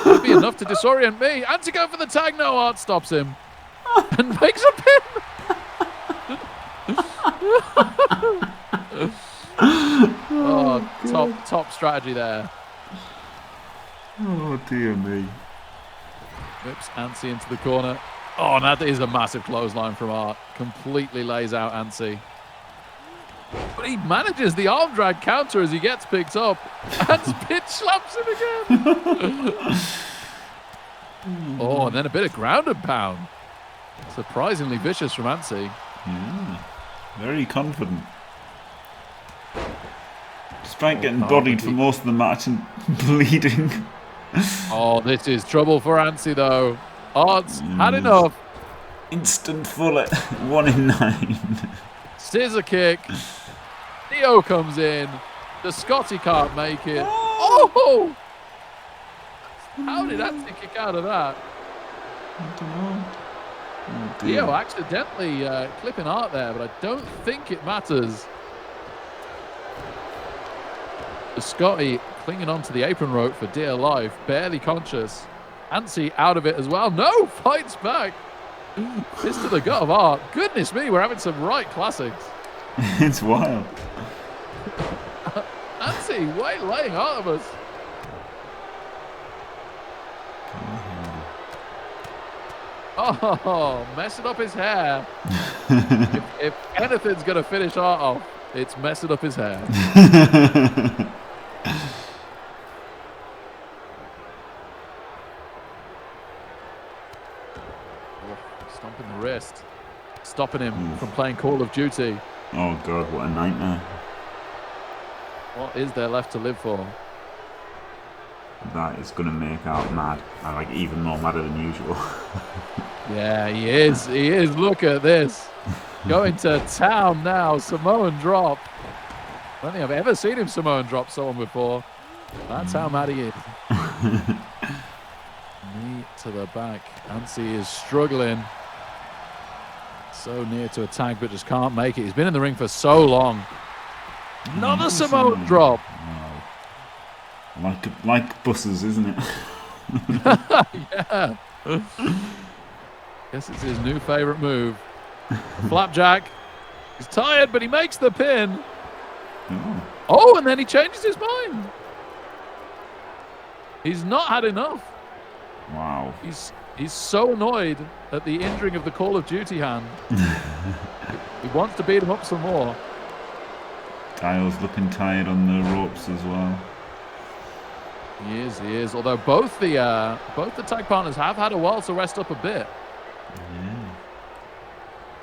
Would be enough to disorient me. And to go for the tag. No, Art stops him. And makes a pin. Oh, top strategy there.
Oh, dear me.
Whips Ansi into the corner. Oh, and that is a massive clothesline from Art. Completely lays out Ansi. But he manages the arm drag counter as he gets picked up. And spit slaps him again. Oh, and then a bit of ground and pound. Surprisingly vicious from Ansi.
Yeah. Very confident. Despite getting bodied for most of the match and bleeding.
Oh, this is trouble for Ansi, though. Art's had enough.
Instant full at 1 in 9.
Scissor kick. Dio comes in. The Scotty can't make it. Oh! How did Ansi kick out of that?
I don't know. Oh,
Dio accidentally clipping Art there, but I don't think it matters. The Scotty clinging onto the apron rope for dear life, barely conscious. Ansi out of it as well. No, fights back. Fist to the gut of Art. Goodness me, we're having some right classics.
It's wild.
Ansi laying Art of us. Oh, messing up his hair. if anything's going to finish Art off, It's messing up his hair. Stomping the wrist. Stopping him from playing Call of Duty.
Oh, God, what a nightmare.
What is there left to live for?
That is going to make out mad. I'm like even more madder than usual.
Yeah, he is. He is. Look at this. Going to town now. Samoan drop. I don't think I've ever seen him Samoan drop someone before. That's how mad he is. Knee to the back. Ansi is struggling. So near to a tag, but just can't make it. He's been in the ring for so long. Another Samoan drop.
Wow. Like buses, isn't it?
Yeah. Guess it's his new favorite move. Flapjack. He's tired, but he makes the pin. Oh, and then he changes his mind. He's not had enough.
Wow.
He's so annoyed at the injuring of the Call of Duty hand. He wants to beat him up some more.
Kyle's looking tired on the ropes as well.
He is. Although both the tag partners have had a while to rest up a bit.
Yeah.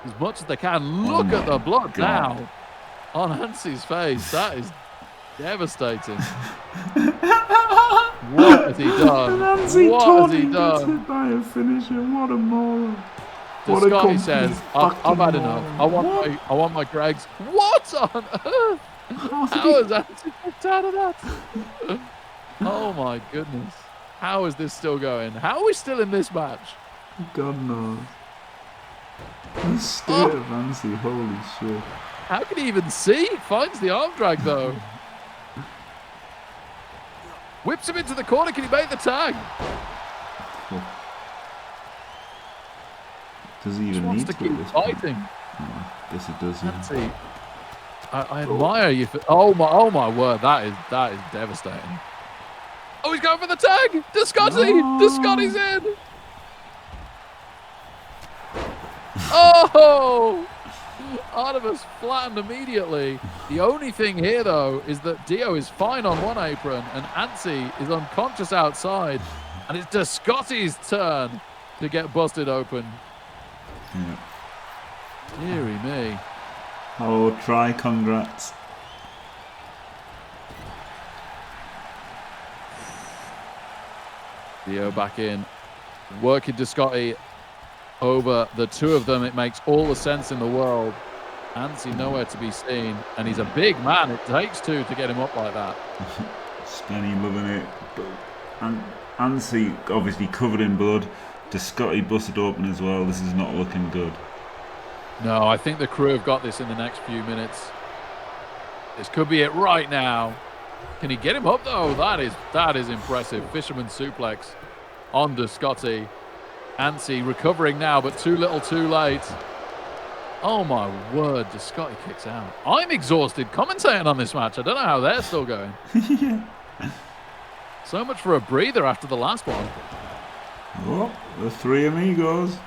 As much as they can. Look at the blood now on Ansi's face. That is devastating. What has he done? What has he done?
By a finisher. What a moron.
Scotty says, I've had enough. I want my Gregs. What on earth? How has Ansi kicked out of that? Oh my goodness. How is this still going? How are we still in this match?
God knows. The state of Ansi, holy shit.
How can he even see? Finds the arm drag though. Whips him into the corner. Can he make the tag?
Does he even need to
keep
this
fighting?
Oh, guess it does. Yeah.
Ansi, I admire you for. Oh my word! That is devastating. Oh, he's going for the tag. Scotty's in. Oh! Artemis flattened immediately. The only thing here, though, is that Dio is fine on one apron and Ansi is unconscious outside. And it's Scotty's turn to get busted open.
Yeah.
Deary me.
Oh, try congrats.
Dio back in. Working Scotty over the two of them. It makes all the sense in the world. Ansi nowhere to be seen. And he's a big man. It takes two to get him up like that.
Spenny loving it. And Ansi obviously covered in blood. Scotty busted open as well. This is not looking good.
No, I think the crew have got this in the next few minutes. This could be it right now. Can he get him up though? That is impressive. Fisherman suplex on Scotty. Ansi recovering now, but too little too late. Oh my word, Scotty kicks out. I'm exhausted commentating on this match. I don't know how they're still going.
Yeah.
So much for a breather after the last one.
Oh, the three amigos.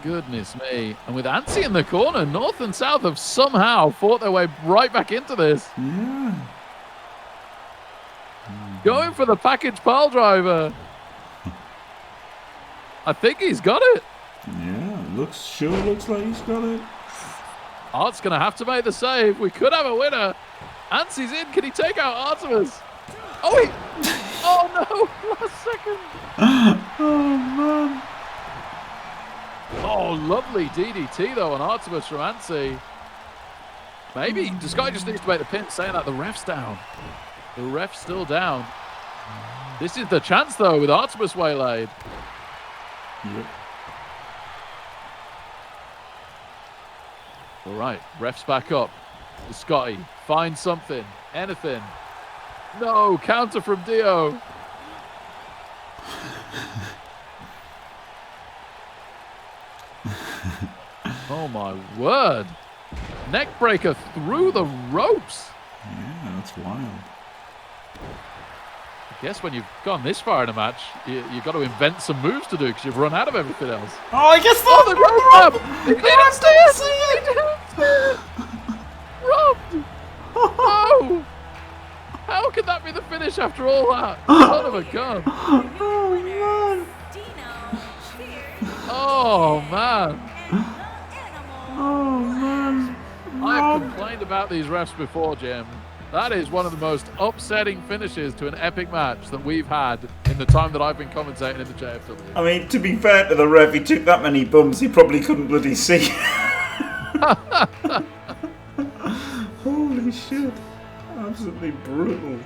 Goodness me. And with Ansi in the corner, North and South have somehow fought their way right back into this.
Yeah.
Going for the package pile driver. I think he's got it.
Yeah, looks like he's got it.
Art's going to have to make the save. We could have a winner. Ansi's in. Can he take out Artemis? Oh, no. Last second.
Oh, man.
Oh, lovely DDT, though, on Artemis from Ansi. Maybe this guy just needs to make the pin, saying that the ref's down. The ref's still down. This is the chance, though, with Artemis waylaid.
Yep.
All right, ref's back up. Scotty, find something, anything. No, counter from Dio. Oh my word. Neck breaker through the ropes.
Yeah, that's wild.
Guess when you've gone this far in a match, you've got to invent some moves to do because you've run out of everything else.
Oh, I guess
Oh, the rope grab! They didn't see it! They didn't see it! Robbed! No! How could that be the finish after all that? Son of a gun.
Oh, man.
Oh, man.
Oh, man.
I've complained about these refs before, Jim. That is one of the most upsetting finishes to an epic match that we've had in the time that I've been commentating in the JFW.
I mean, to be fair to the ref, he took that many bumps, he probably couldn't bloody see. Holy shit. Absolutely brutal.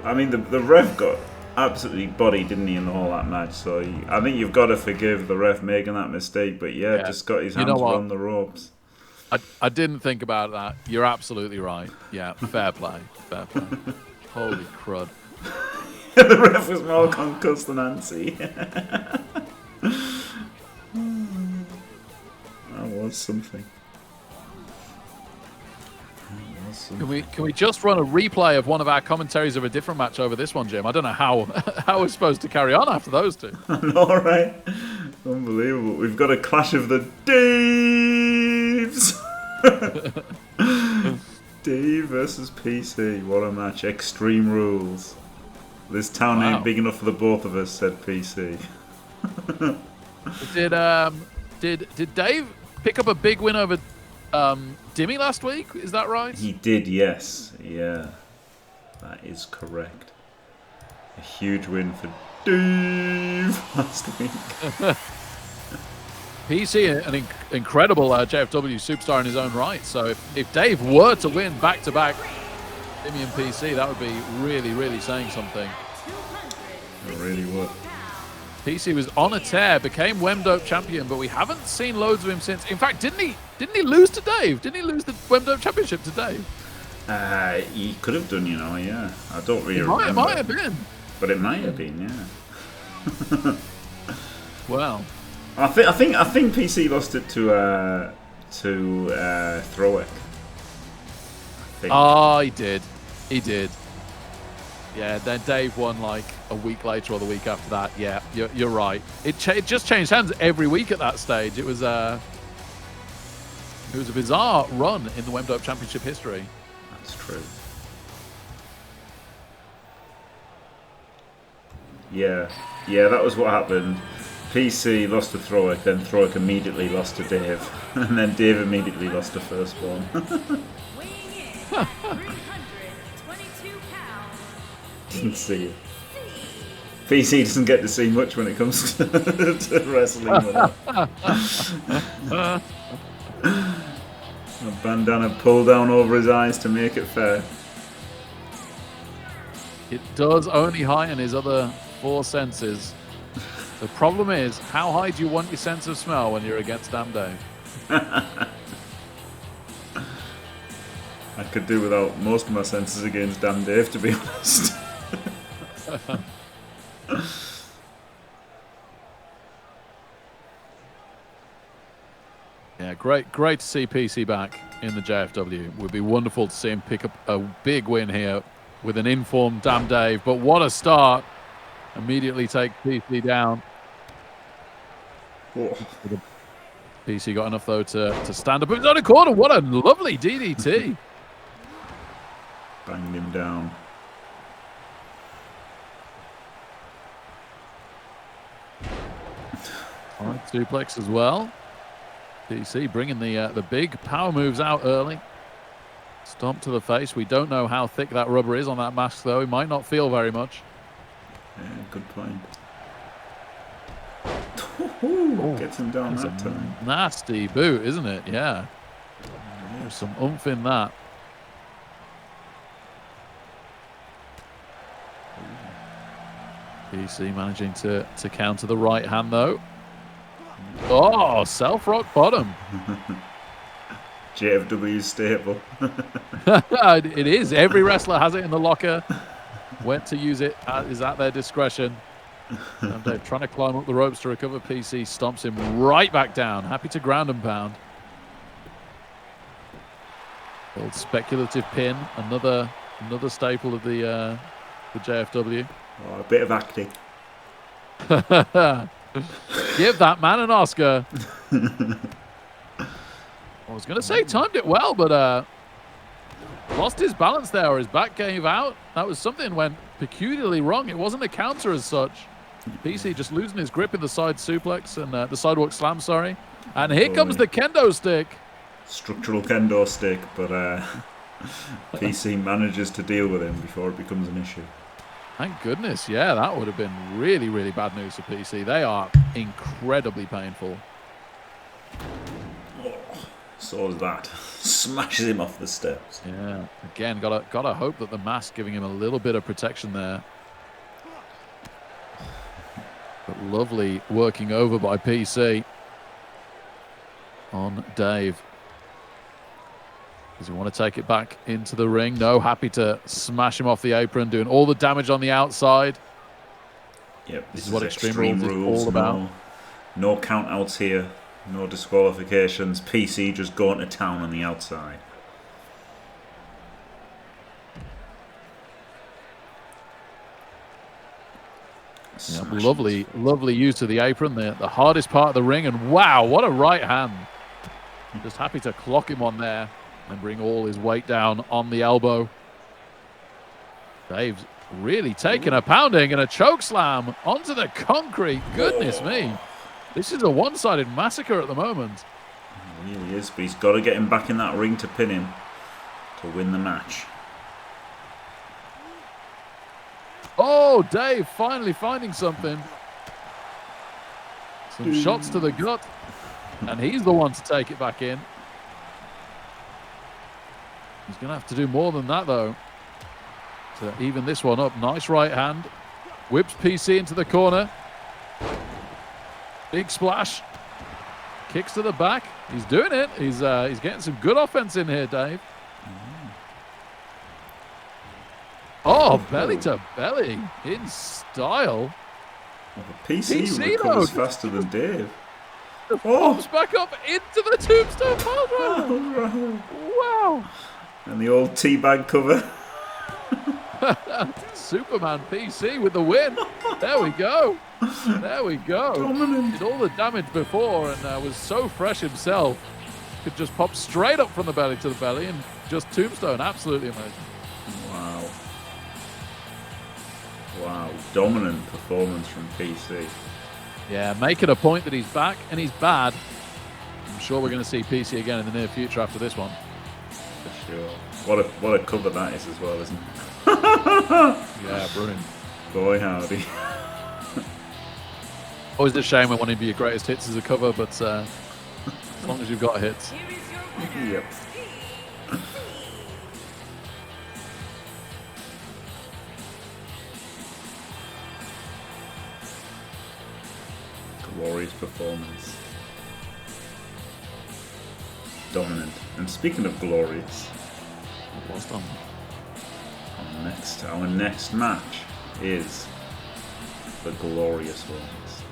I mean, the ref got absolutely bodied, didn't he, in all that match? So I think you've got to forgive the ref making that mistake. But yeah, just got his hands around the ropes.
I didn't think about that. You're absolutely right. Yeah, fair play. Fair play. Holy crud.
The ref was more concussed than Nancy. That was something.
Can we just run a replay of one of our commentaries of a different match over this one, Jim? I don't know how we're supposed to carry on after those two.
All right. Unbelievable. We've got a clash of the Daves. Dave versus PC. What a match. Extreme Rules. This town ain't big enough for the both of us, said PC.
Did Dave pick up a big win over Dimmy last week? Is that right?
He did, yes. Yeah. That is correct. A huge win for Dave last week. PC, an incredible JFW superstar in his own right. So if Dave were to win back-to-back Dimmy and PC, that would be really, really saying something. It really would.
PC was on a tear, became Wemdope champion, but we haven't seen loads of him since. In fact, didn't he lose to Dave? Didn't he lose the Wemdope championship to Dave?
He could have done, yeah. I don't really remember.
It might have been.
But it might have been, yeah.
Well,
I think PC lost it to Throwick.
Oh, he did. Yeah, then Dave won like a week later or the week after that. Yeah, you're right. It just changed hands every week at that stage. It was a bizarre run in the Wemdope Championship history.
That's true. Yeah, that was what happened. PC lost to Throwick, then Throwick immediately lost to Dave, and then Dave immediately lost to Firstborn. Didn't see it. PC doesn't get to see much when it comes to wrestling. A bandana pulled down over his eyes to make it fair.
It does only heighten his other 4 senses. The problem is, how high do you want your sense of smell when you're against Damn Dave?
I could do without most of my senses against Damn Dave, to be honest.
Yeah, great to see PC back in the JFW. It would be wonderful to see him pick up a big win here with an informed Damn Dave. But what a start! Immediately take PC down.
Oh.
PC got enough though to stand up. It was on a corner. What a lovely DDT!
Banged him down.
All right, suplex as well. PC bringing the big power moves out early. Stomp to the face. We don't know how thick that rubber is on that mask, though. It might not feel very much.
Yeah, good point. Oh, gets him down that time.
Nasty boot, isn't it? Yeah. There's some oomph in that. PC managing to counter the right hand, though. Oh, self-rock bottom.
JFW staple.
It is. Every wrestler has it in the locker. When to use it is at their discretion. And they're trying to climb up the ropes to recover. PC stomps him right back down. Happy to ground and pound. Old speculative pin. Another staple of the the JFW.
Oh, a bit of acting.
Give that man an Oscar. I was going to say timed it well, but lost his balance there, or his back gave out. That was something went peculiarly wrong. It wasn't a counter as such. PC just losing his grip in the side suplex and the sidewalk slam, sorry. And here comes the kendo stick.
Structural kendo stick, but PC manages to deal with him before it becomes an issue.
Thank goodness. Yeah, that would have been really, really bad news for PC. They are incredibly painful.
So is that. Smashes him off the steps.
Yeah. Again, gotta hope that the mask giving him a little bit of protection there. But lovely working over by PC on Dave. Does he want to take it back into the ring? No, happy to smash him off the apron, doing all the damage on the outside.
Yep,
this is what Extreme Rules is all about.
No count-outs here, no disqualifications. PC just going to town on the outside.
Yeah, lovely use of the apron, the hardest part of the ring, and wow, what a right hand. Just happy to clock him on there and bring all his weight down on the elbow. Dave's really taking a pounding and a choke slam onto the concrete. Goodness me. This is a one-sided massacre at the moment.
It really is, but he's got to get him back in that ring to pin him to win the match.
Oh, Dave finally finding something. Some shots to the gut. And he's the one to take it back in. He's going to have to do more than that, though, to even this one up. Nice right hand. Whips PC into the corner. Big splash. Kicks to the back. He's doing it. He's getting some good offense in here, Dave. Oh, belly to belly in style.
Well, PC recovers faster than Dave.
Pops back up into the tombstone pile. Wow.
And the old teabag cover.
Superman PC with the win. There we go. There we go.
Dominant.
Did all the damage before and was so fresh himself. Could just pop straight up from the belly to the belly and just tombstone. Absolutely amazing.
Wow. Wow. Dominant performance from PC.
Yeah, making a point that he's back and he's bad. I'm sure we're going to see PC again in the near future after this one.
For sure. What a cover that is as well, isn't it?
Yeah, brilliant.
Boy, howdy.
Always a shame when one of your greatest hits is a cover, but as long as you've got hits.
Yep. Glorious performance. Dominant. And speaking of glorious,
What's done?
our next match is the Glorious Ones.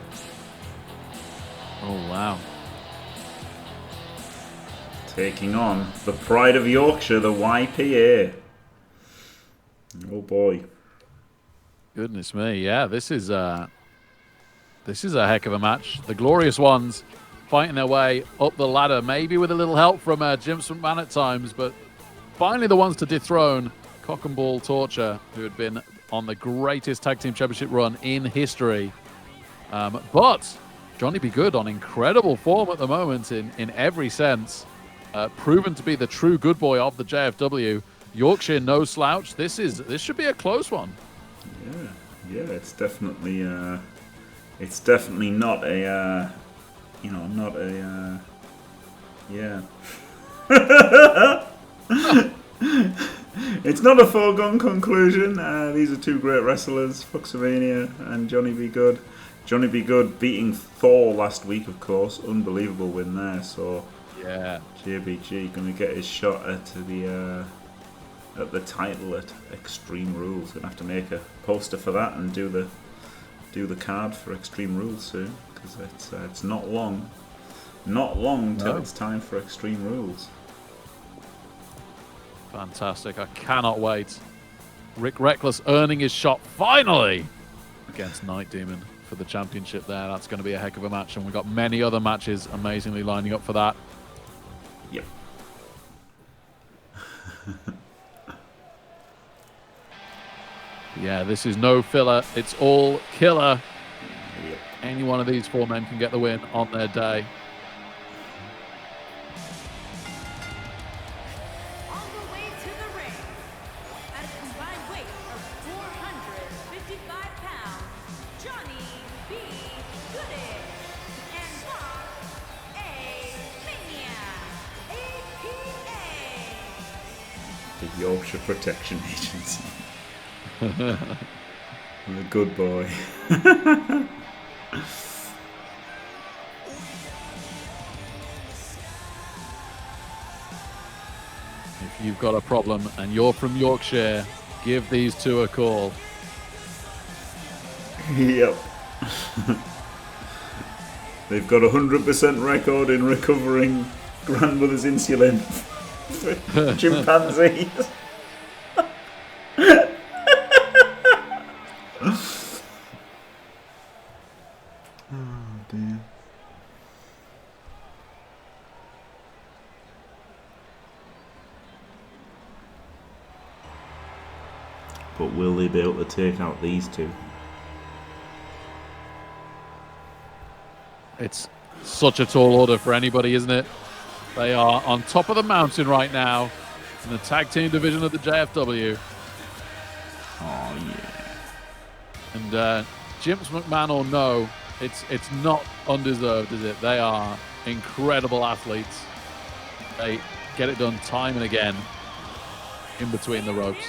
Oh, wow.
Taking on the Pride of Yorkshire, the YPA. Oh boy.
Goodness me. Yeah, this is a heck of a match. The Glorious Ones fighting their way up the ladder, maybe with a little help from Jim McMahon at times, but finally the ones to dethrone Cock and Ball Torture, who had been on the greatest tag team championship run in history. But Johnny B. Good on incredible form at the moment in every sense. Proven to be the true good boy of the JFW. Yorkshire no slouch. This should be a close one.
Yeah, it's definitely not a not a yeah. It's not a foregone conclusion. These are two great wrestlers, Foxamania and Johnny B. Good. Johnny B. Good beating Thor last week, of course. Unbelievable win there. So
yeah,
JBG going to get his shot at the title at Extreme Rules. Going to have to make a poster for that and do the card for Extreme Rules soon, because it's not long till it's time for Extreme Rules.
Fantastic. I cannot wait. Rick Reckless earning his shot finally against Night Demon for the championship there. That's going to be a heck of a match, and we've got many other matches amazingly lining up for that.
Yep.
Yeah, this is no filler. It's all killer.
Yep.
Any one of these four men can get the win on their day.
On the way to the ring, at a combined weight of 455 pounds, Johnny B. Gooded and Bob A. Mania, APA.
The Yorkshire Protection Agency. The good boy.
If you've got a problem and you're from Yorkshire, give these two a call.
Yep. They've got 100% record in recovering grandmother's insulin for chimpanzees. Oh dear. But will they be able to take out these two?
It's such a tall order for anybody, isn't it? They are on top of the mountain right now in the tag team division of the JFW.
Oh yeah.
And James McMahon or no, it's not undeserved, is it? They are incredible athletes. They get it done time and again in between the ropes.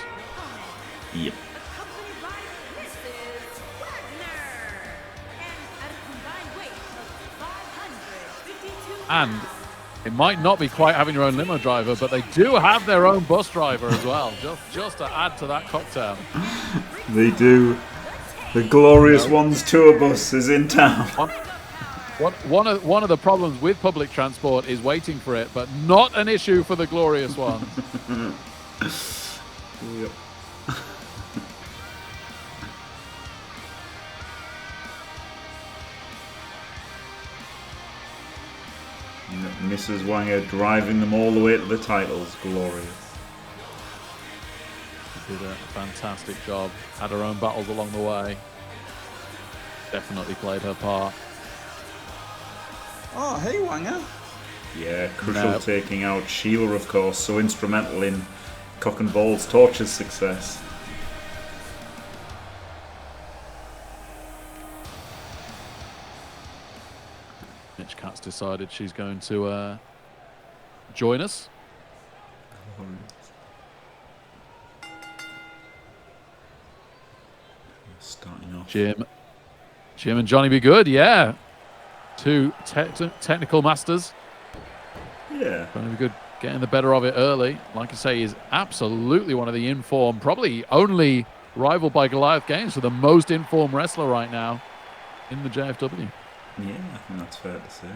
Yep.
Accompanied by Mrs. Wagner. And at a combined weight of 552
And
pounds,
it might not be quite having your own limo driver, but they do have their own bus driver as well, just to add to that cocktail.
They do. The Glorious Ones tour bus is in town.
One of the problems with public transport is waiting for it, but not an issue for the Glorious Ones.
Yep. Mrs. Wanger driving them all the way to the titles. Glorious.
She did a fantastic job. Had her own battles along the way. Definitely played her part.
Oh, hey, Wanger. Yeah, Crucial
No.
taking out Sheila, of course, so instrumental in Cock and Balls Torch's success.
Mitch Katz decided she's going to join us.
Starting off.
Jim and Johnny Be Good, yeah. Two technical masters.
Yeah.
Johnny Be Good getting the better of it early. Like I say, he's absolutely one of the informed, probably only rivaled by Goliath Games for the most informed wrestler right now in the JFW.
Yeah, I think that's fair to say.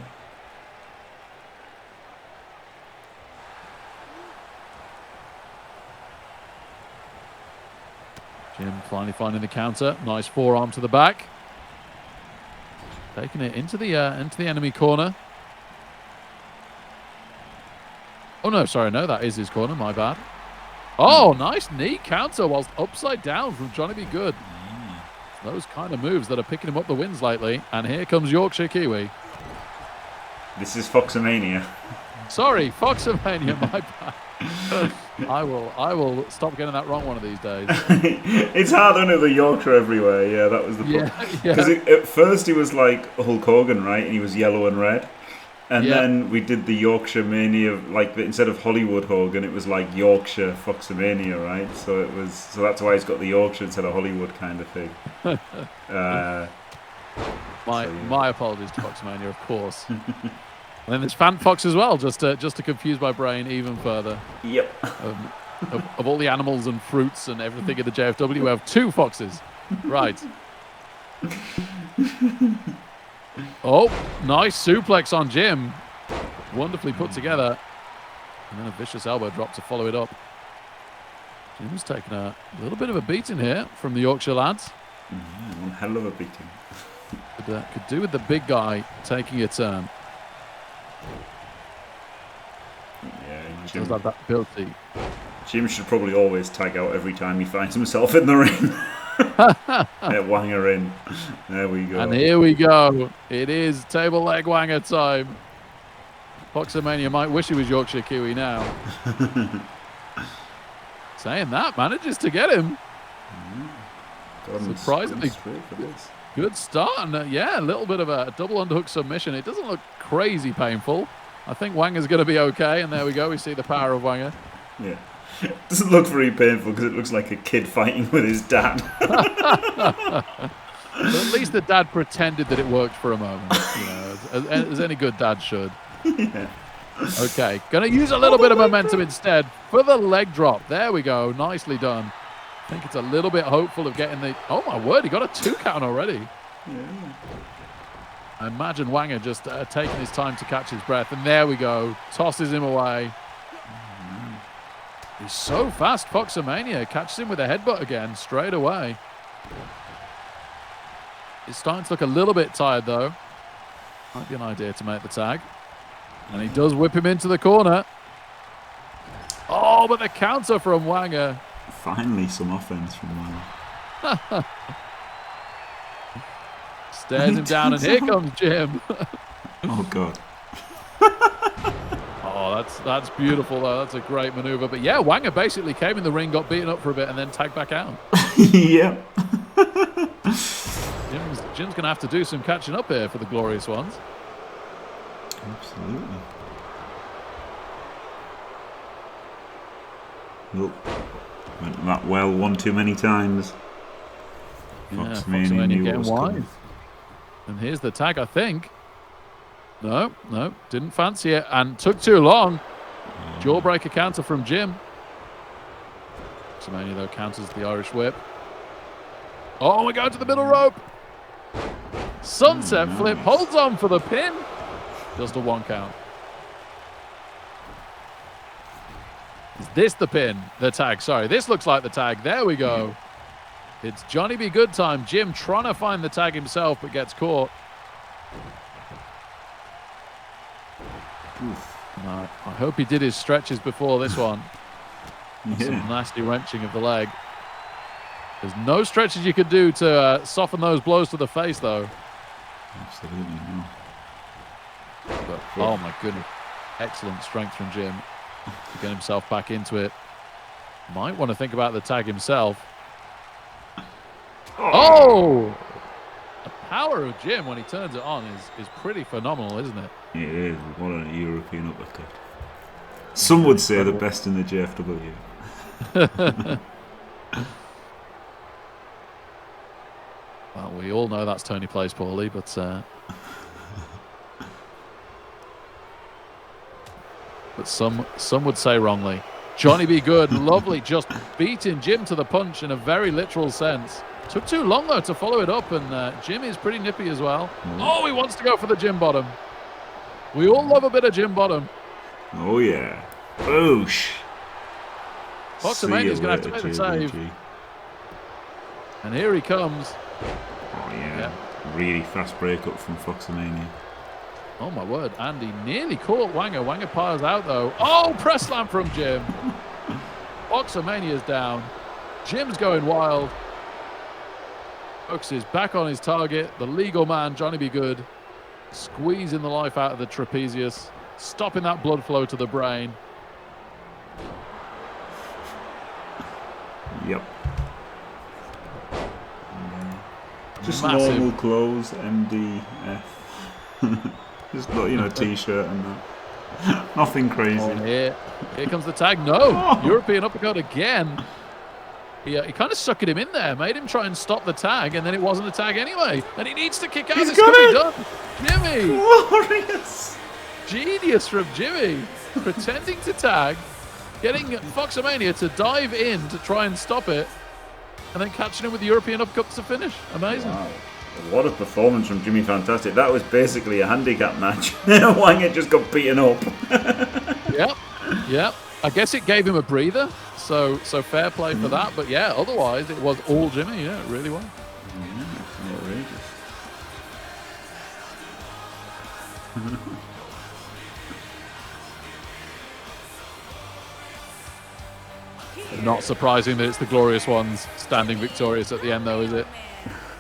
Jim finally finding the counter. Nice forearm to the back. Taking it into the enemy corner. Oh no, sorry, no, that is his corner. My bad. Oh, nice knee counter whilst upside down from Johnny Be Good. Those kind of moves that are picking him up the wins lately. And here comes Yorkshire Kiwi.
This is Foxomania.
Sorry, Foxomania, my bad. I will stop getting that wrong one of these days.
It's hard under the Yorkshire everywhere. Yeah, that was the problem.
Yeah.
Because at first he was like Hulk Hogan, right? And he was yellow and red. And
Yeah.
then we did the Yorkshire Mania, like instead of Hollywood Hogan, it was like Yorkshire Foxomania, right? So that's why he's got the Yorkshire instead of Hollywood kind of thing.
My apologies to Foxomania, of course. And then there's Fan Fox as well, just to confuse my brain even further.
Yep.
Of all the animals and fruits and everything in the JFW, we have two foxes. Right. Oh, nice suplex on Jim. Wonderfully put together. And then a vicious elbow drop to follow it up. Jim's taking a little bit of a beating here from the Yorkshire lads.
One hell of a beating.
Could do with the big guy taking a turn.
Yeah,
He does have that ability.
Jim should probably always tag out every time he finds himself in the ring. Get Wanger in. There we go.
And here we go. It is table leg Wanger time. Foxomania might wish he was Yorkshire Kiwi now. Saying that, manages to get him. Surprisingly good start. And yeah, a little bit of a double underhook submission. It doesn't look crazy painful. I think Wanger's going to be okay. And there we go. We see the power of Wanger.
Yeah. It doesn't look very painful because it looks like a kid fighting with his dad.
But at least the dad pretended that it worked for a moment, you know, as any good dad should.
Yeah.
Okay, going to use a little bit of momentum instead for the leg drop. There we go, nicely done. I think it's a little bit hopeful of getting the... Oh my word, he got a 2 count already.
Yeah.
I imagine Wanger just taking his time to catch his breath. And there we go, tosses him away. He's so fast, Foxomania. Catches him with a headbutt again, straight away. He's starting to look a little bit tired, though. Might be an idea to make the tag. And he does whip him into the corner. Oh, but the counter from Wanger.
Finally some offense from Wanger.
Stares him down, and here comes Jim.
Oh, God.
Oh, that's beautiful, though. That's a great maneuver. But yeah, Wanger basically came in the ring, got beaten up for a bit, and then tagged back out.
Yeah.
Jim's going to have to do some catching up here for the Glorious Ones.
Absolutely. Look, went that well one too many times.
Yeah,
Foxomania knew what
getting
was
wide.
coming.
And here's the tag, I think. No, didn't fancy it and took too long. Jawbreaker counter from Jim. Foxomania, though, counters the Irish whip. Oh, we go to the middle rope. Sunset flip, holds on for the pin. Just a 1 count. Is this the pin? The tag, sorry. This looks like the tag. There we go. It's Johnny Be Good time. Jim trying to find the tag himself, but gets caught. I hope he did his stretches before this one.
Yeah.
Some nasty wrenching of the leg. There's no stretches you could do to soften those blows to the face, though.
Absolutely not.
But, oh, my goodness. Excellent strength from Jim to get himself back into it. Might want to think about the tag himself. Oh! The power of Jim when he turns it on is pretty phenomenal, isn't it?
It is. What a European uppercut. Some would say the best in the JFW.
Well, we all know that's Tony plays poorly, but some would say wrongly. Johnny Be Good, lovely, just beating Jim to the punch in a very literal sense. Took too long, though, to follow it up, and Jim is pretty nippy as well. Oh, he wants to go for the Jim bottom. We all love a bit of Jim bottom.
Oh, yeah. Boosh.
Foxomania's going to have to make the save. And here he comes.
Oh, yeah. Really fast breakup from Foxomania.
Oh, my word. Andy nearly caught Wanger. Wanger piles out, though. Oh, press slam from Jim. Foxomania's down. Jim's going wild. Focuses back on his target. The legal man, Johnny Be Good, squeezing the life out of the trapezius, stopping that blood flow to the brain.
Yep. Just
Massive.
normal clothes, MDF. Just, t-shirt and that. Nothing crazy.
Oh, here comes the tag. No, European uppercut again. He kind of suckered him in there, made him try and stop the tag, and then it wasn't a tag anyway. And he needs to kick out. This could be done. Jimmy!
Glorious!
Genius from Jimmy. Pretending to tag, getting Foxomania to dive in to try and stop it, and then catching him with the European uppercut to finish. Amazing.
Wow. What a performance from Jimmy Fantastic. That was basically a handicap match. Wanger just got beaten up.
Yep. I guess it gave him a breather. So fair play for that. But yeah, otherwise it was all Jimmy. Yeah, it really was.
Yeah, outrageous.
Not surprising that it's the Glorious Ones standing victorious at the end, though, is it?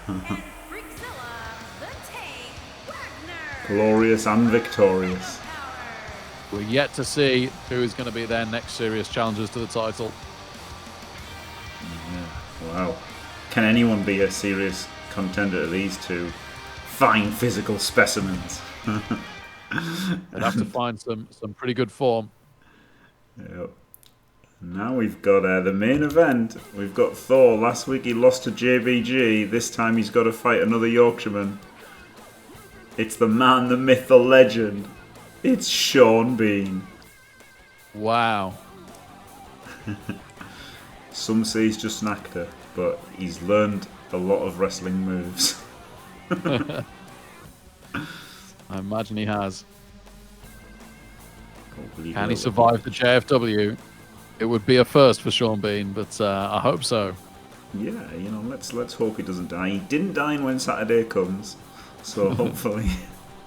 And Freakzilla, the Tank, Wagner.
Glorious and victorious.
We're yet to see who is going to be their next serious challengers to the title.
Wow. Can anyone be a serious contender to these two fine physical specimens?
They'd have to find some pretty good form.
Yep. Now we've got the main event. We've got Thor. Last week he lost to JBG. This time he's got to fight another Yorkshireman. It's the man, the myth, the legend. It's Sean Bean.
Wow.
Some say he's just an actor, but he's learned a lot of wrestling moves.
I imagine he has. Can he survive the JFW? It would be a first for Sean Bean, but I hope so.
Yeah, you know, let's hope he doesn't die. He didn't die when Saturday comes, so hopefully,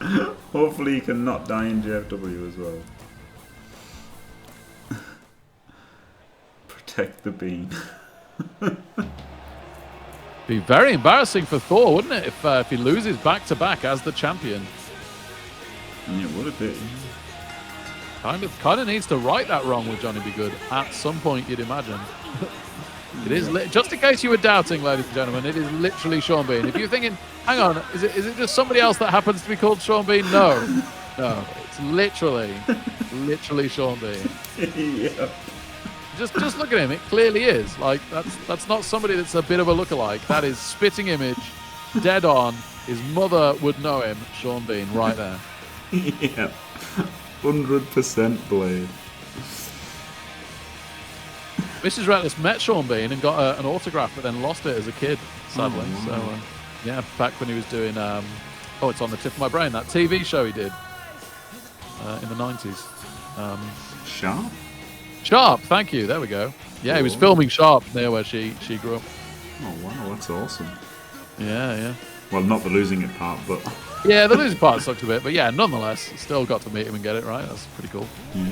hopefully he can not die in JFW as well. Protect the Bean.
Be very embarrassing for Thor, wouldn't it, if he loses back-to-back as the champion?
Yeah, it would have been.
Kind of needs to right that wrong with Johnny Be Good at some point, you'd imagine. It is just in case you were doubting, ladies and gentlemen, it is literally Sean Bean. If you're thinking, hang on, is it just somebody else that happens to be called Sean Bean? No, it's literally Sean Bean.
Yeah.
Just look at him. It clearly is. Like that's not somebody that's a bit of a lookalike. That is spitting image, dead on. His mother would know him, Sean Bean, right there.
Yeah. 100% Blade.
Mrs. Reckless met Sean Bean and got an autograph, but then lost it as a kid, sadly.
Oh, wow.
So, yeah, back when he was doing, it's on the tip of my brain, that TV show he did in the 90s.
Sharp?
Sharp, thank you. There we go. Yeah, he was filming Sharp there where she grew up.
Oh, wow, that's awesome.
Yeah.
Well, not the losing it part, but...
Yeah, the losing part sucked a bit, but yeah, nonetheless, still got to meet him and get it right. That's pretty cool.
Yeah.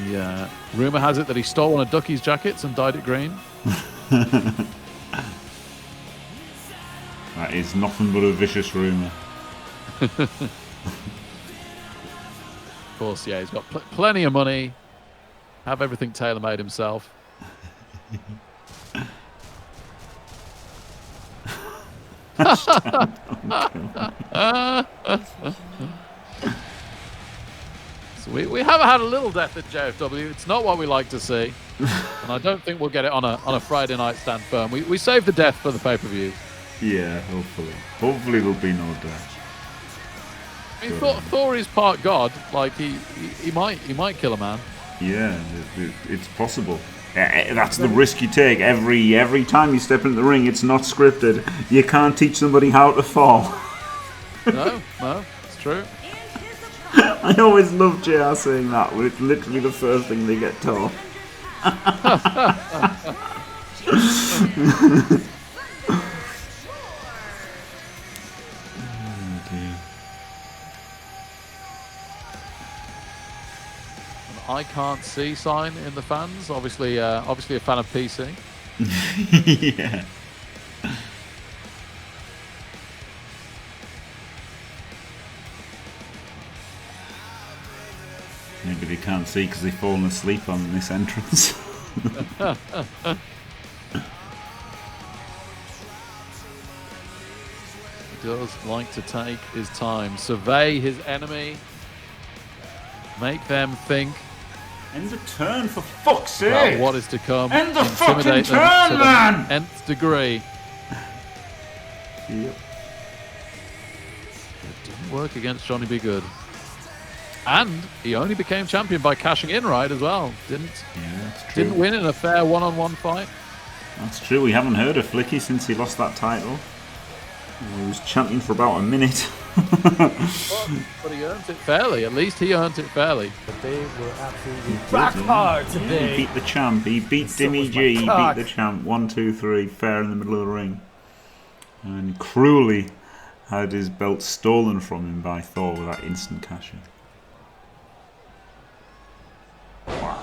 Yeah. Rumor has it that he stole one of Ducky's jackets and dyed it green.
That is nothing but a vicious rumour.
Of course, yeah, he's got plenty of money. Have everything tailor-made himself. So we have had a little death at JFW. It's not what we like to see. And I don't think we'll get it on a Friday night stand firm. We saved the death for the pay-per-view.
Yeah, hopefully. Hopefully there'll be no death.
I mean, Thor is part god. Like he might kill a man.
Yeah, it's possible. That's the risk you take every time you step into the ring. It's not scripted. You can't teach somebody how to fall.
No, it's true.
I always love JR saying that. It's literally the first thing they get taught.
I can't see sign in the fans. Obviously a fan of PC.
Yeah. Maybe they can't see because they've fallen asleep on this entrance.
He does like to take his time, survey his enemy, make them think
End the turn, for fuck's sake!
about what is to come.
End the fucking
Intimidate them
turn,
to
man!
the nth degree.
Yep.
It didn't work against Johnny Be Good. And he only became champion by cashing in right as well. Didn't
Yeah, that's true.
win in a fair one-on-one fight.
That's true. We haven't heard of Flicky since he lost that title. He was champion for about a minute.
But he earned it fairly. At least he earned it fairly.
But they were absolutely rock hard today.
He beat the champ. He beat Dimmy G. He beat the champ. 1, 2, 3. Fair in the middle of the ring. And cruelly had his belt stolen from him by Thor with that instant cash-in. Wow.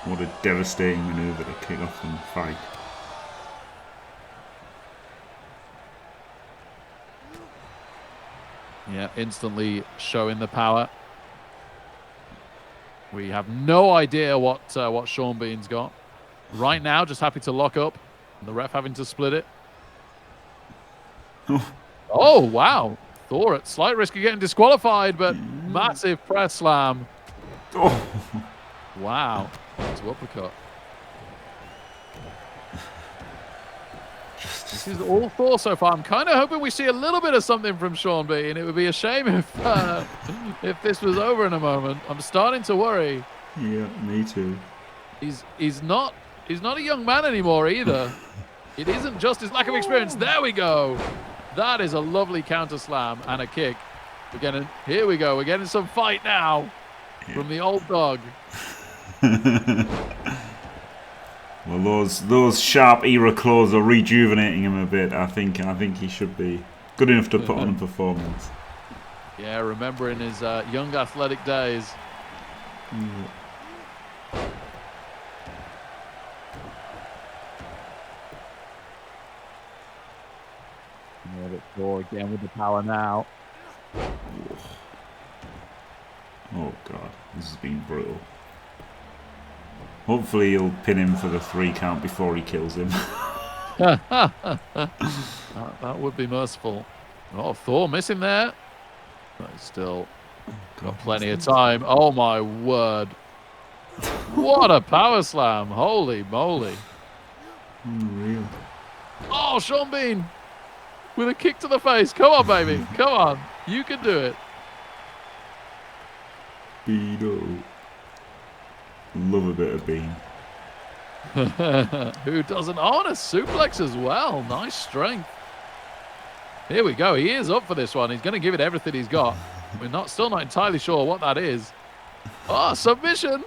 What a devastating maneuver to kick off the fight.
Yeah, instantly showing the power. We have no idea what Sean Bean's got. Right now, just happy to lock up. And the ref having to split it. Oh, wow. Thor at slight risk of getting disqualified, but massive press slam.
Oh.
Wow. That's uppercut. This is all Thor so far. I'm kind of hoping we see a little bit of something from Sean Bean. It would be a shame if this was over in a moment. I'm starting to worry.
Yeah, me too.
He's not a young man anymore either. It isn't just his lack of experience. There we go. That is a lovely counter slam and a kick. Here we go. We're getting some fight now from the old dog.
Well, those sharp era claws are rejuvenating him a bit. I think he should be good enough to put on a performance.
Yeah, remembering his young athletic days. Yeah, but Thor again with the power now.
Oh god, this has been brutal. Hopefully he'll pin him for the 3 count before he kills him.
That would be merciful. Oh, Thor missing there. But he's still got plenty of time. Oh my word. What a power slam. Holy moly.
Unreal.
Oh, Sean Bean with a kick to the face. Come on, baby. Come on. You can do it.
Beano. Love a bit of Bean.
Who doesn't? Oh, and a suplex as well. Nice strength. Here we go. He is up for this one. He's going to give it everything he's got. We're still not entirely sure what that is. Oh, submission.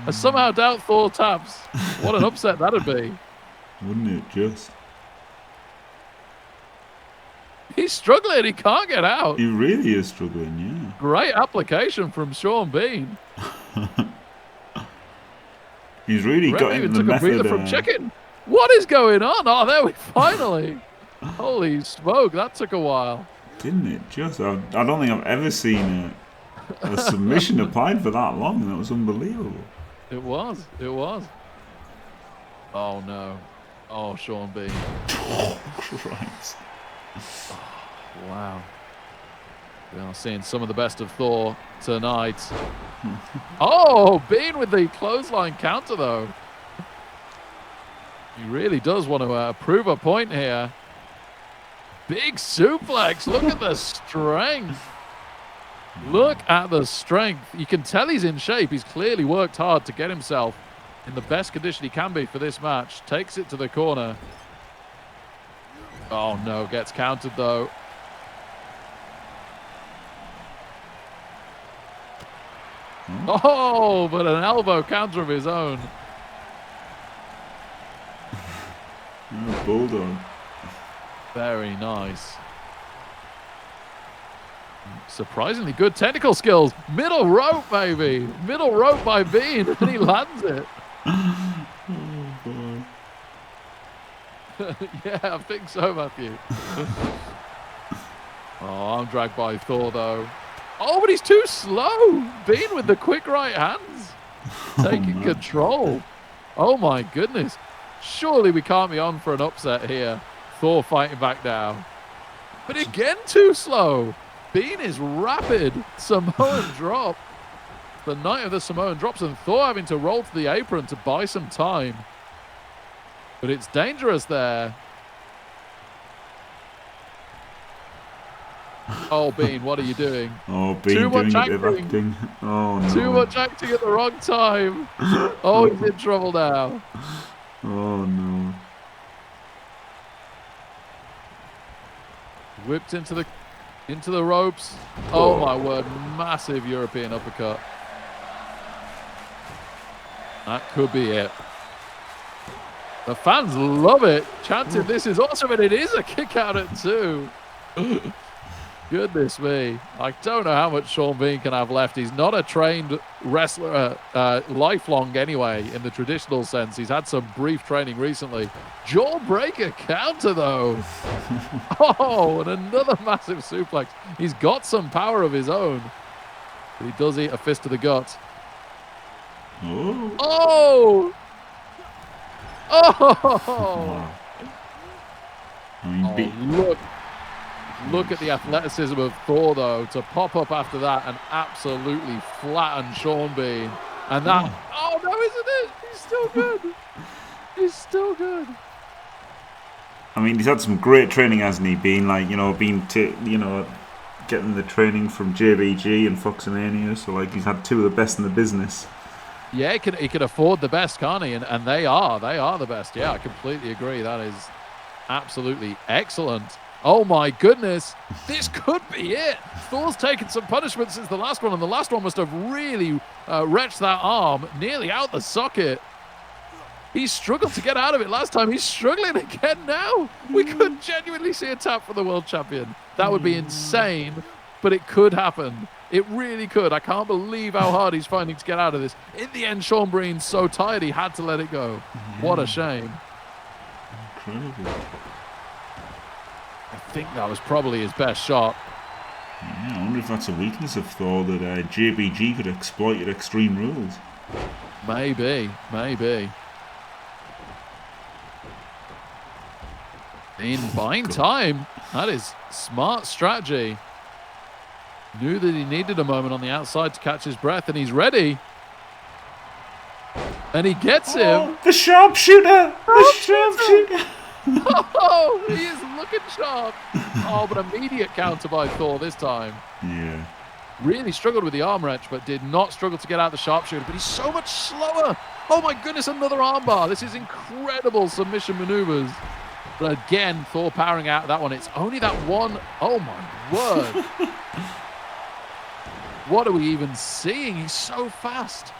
I somehow doubt Thor taps. What an upset that'd be.
Wouldn't it just?
He's struggling. He can't get out.
He really is struggling, yeah.
Great application from Sean Bean.
He's really got into the
took
method.
A breather from chicken. What is going on? Oh, there we finally. Holy smoke, that took a while.
Didn't it just? I don't think I've ever seen a submission applied for that long. That was unbelievable.
It was. It was. Oh, no. Oh, Sean Bean.
Oh, Christ.
Wow. We are seeing some of the best of Thor tonight. Oh, Bean with the clothesline counter, though. He really does want to prove a point here. Big suplex. Look at the strength. Look at the strength. You can tell he's in shape. He's clearly worked hard to get himself in the best condition he can be for this match. Takes it to the corner. Oh, no. Gets countered, though. Oh, but an elbow counter of his own.
Oh, bulldog.
Very nice. Surprisingly good technical skills. Middle rope, baby. Middle rope by Bean, and he lands it.
Oh, God.
Yeah, I think so, Matthew. Oh, I'm dragged by Thor, though. Oh, but he's too slow. Bean with the quick right hands. Taking control. Oh, my goodness. Surely we can't be on for an upset here. Thor fighting back now. But again, too slow. Bean is rapid. Samoan drop. The night of the Samoan drops, and Thor having to roll to the apron to buy some time. But it's dangerous there. Oh, Bean, what are you doing?
Oh, Bean
Too
doing
much
a bit of acting. Oh, no.
Too much acting at the wrong time. Oh, he's in trouble now.
Oh no.
Whipped into the ropes. Oh my word, massive European uppercut. That could be it. The fans love it, chanting this is awesome, and it is a kick out at 2. Goodness me. I don't know how much Sean Bean can have left. He's not a trained wrestler lifelong anyway, in the traditional sense. He's had some brief training recently. Jawbreaker counter, though. Oh, and another massive suplex. He's got some power of his own. But he does eat a fist to the gut. Oh! Oh! Oh, look at the athleticism of Thor, though, to pop up after that and absolutely flatten Sean Bean. And that, oh no, isn't it? He's still good. He's still good.
I mean, he's had some great training, hasn't he? Been like, getting the training from JBG and Foxamania. So like, he's had 2 of the best in the business.
Yeah, he can afford the best, can't he? And they are the best. Yeah, I completely agree. That is absolutely excellent. Oh my goodness, this could be it. Thor's taken some punishment since the last one, and the last one must have really wrenched that arm nearly out the socket. He struggled to get out of it last time. He's struggling again now. We could genuinely see a tap for the world champion. That would be insane, but it could happen. It really could. I can't believe how hard he's finding to get out of this. In the end, Sean Bean's so tired he had to let it go. What a shame.
Incredible.
I think that was probably his best shot.
Yeah, I wonder if that's a weakness of Thor, that JBG could exploit at Extreme Rules.
Maybe. In buying time. That is smart strategy. Knew that he needed a moment on the outside to catch his breath, and he's ready. And he gets him.
The sharpshooter! The sharpshooter!
Oh, he is looking sharp. Oh, but immediate counter by Thor this time.
Yeah.
Really struggled with the arm wrench, but did not struggle to get out the sharpshooter. But he's so much slower. Oh my goodness, another armbar. This is incredible submission maneuvers. But again, Thor powering out that one. It's only that one. Oh my word. What are we even seeing? He's so fast.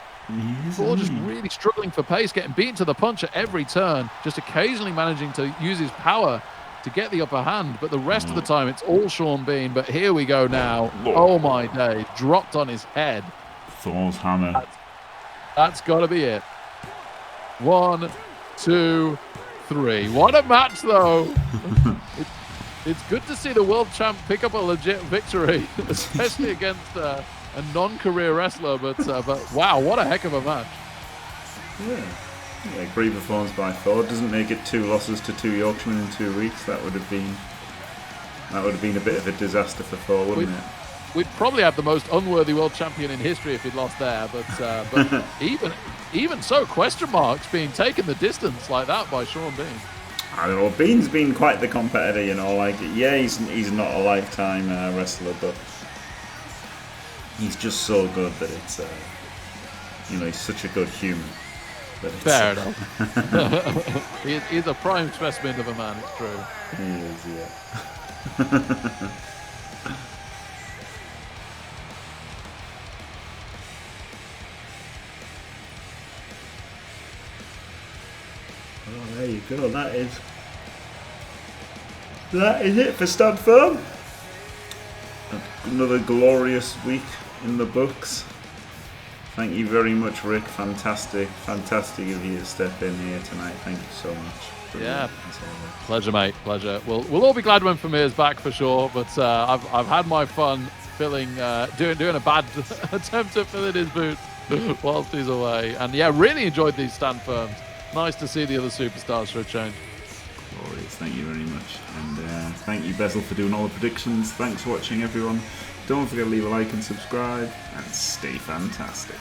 Thor just really struggling for pace, getting beaten to the punch at every turn, just occasionally managing to use his power to get the upper hand, but the rest of the time it's all Sean Bean. But here we go now. Oh my day, dropped on his head.
Thor's hammer.
That's got to be it. 1, 2, 3. What a match, though. It's good to see the world champ pick up a legit victory, especially against a non-career wrestler. But wow, what a heck of a match.
Yeah, great performance by Thor. Doesn't make it 2 losses to 2 Yorkshiremen in 2 weeks. That would have been a bit of a disaster for Thor, wouldn't it?
We'd probably have the most unworthy world champion in history if he'd lost there. But even so, question marks being taken the distance like that by Sean Bean.
I don't know. Bean's been quite the competitor, you know. Like, yeah, he's not a lifetime wrestler, but he's just so good that it's, he's such a good human.
Fair enough. He's a prime specimen of a man. It's true.
He is, yeah. Oh, there you go. That is it for Stand Firm. Another glorious week in the books. Thank you very much, Rick. Fantastic of you to step in here tonight. Thank you so much.
Yeah, pleasure, mate. Pleasure. We'll all be glad when Famir's back for sure. But I've had my fun doing a bad attempt at filling his boots whilst he's away. And yeah, really enjoyed these Stand Firms. Nice to see the other superstars for a change.
Glorious, thank you very much. And thank you, Bezel, for doing all the predictions. Thanks for watching, everyone. Don't forget to leave a like and subscribe, and stay fantastic.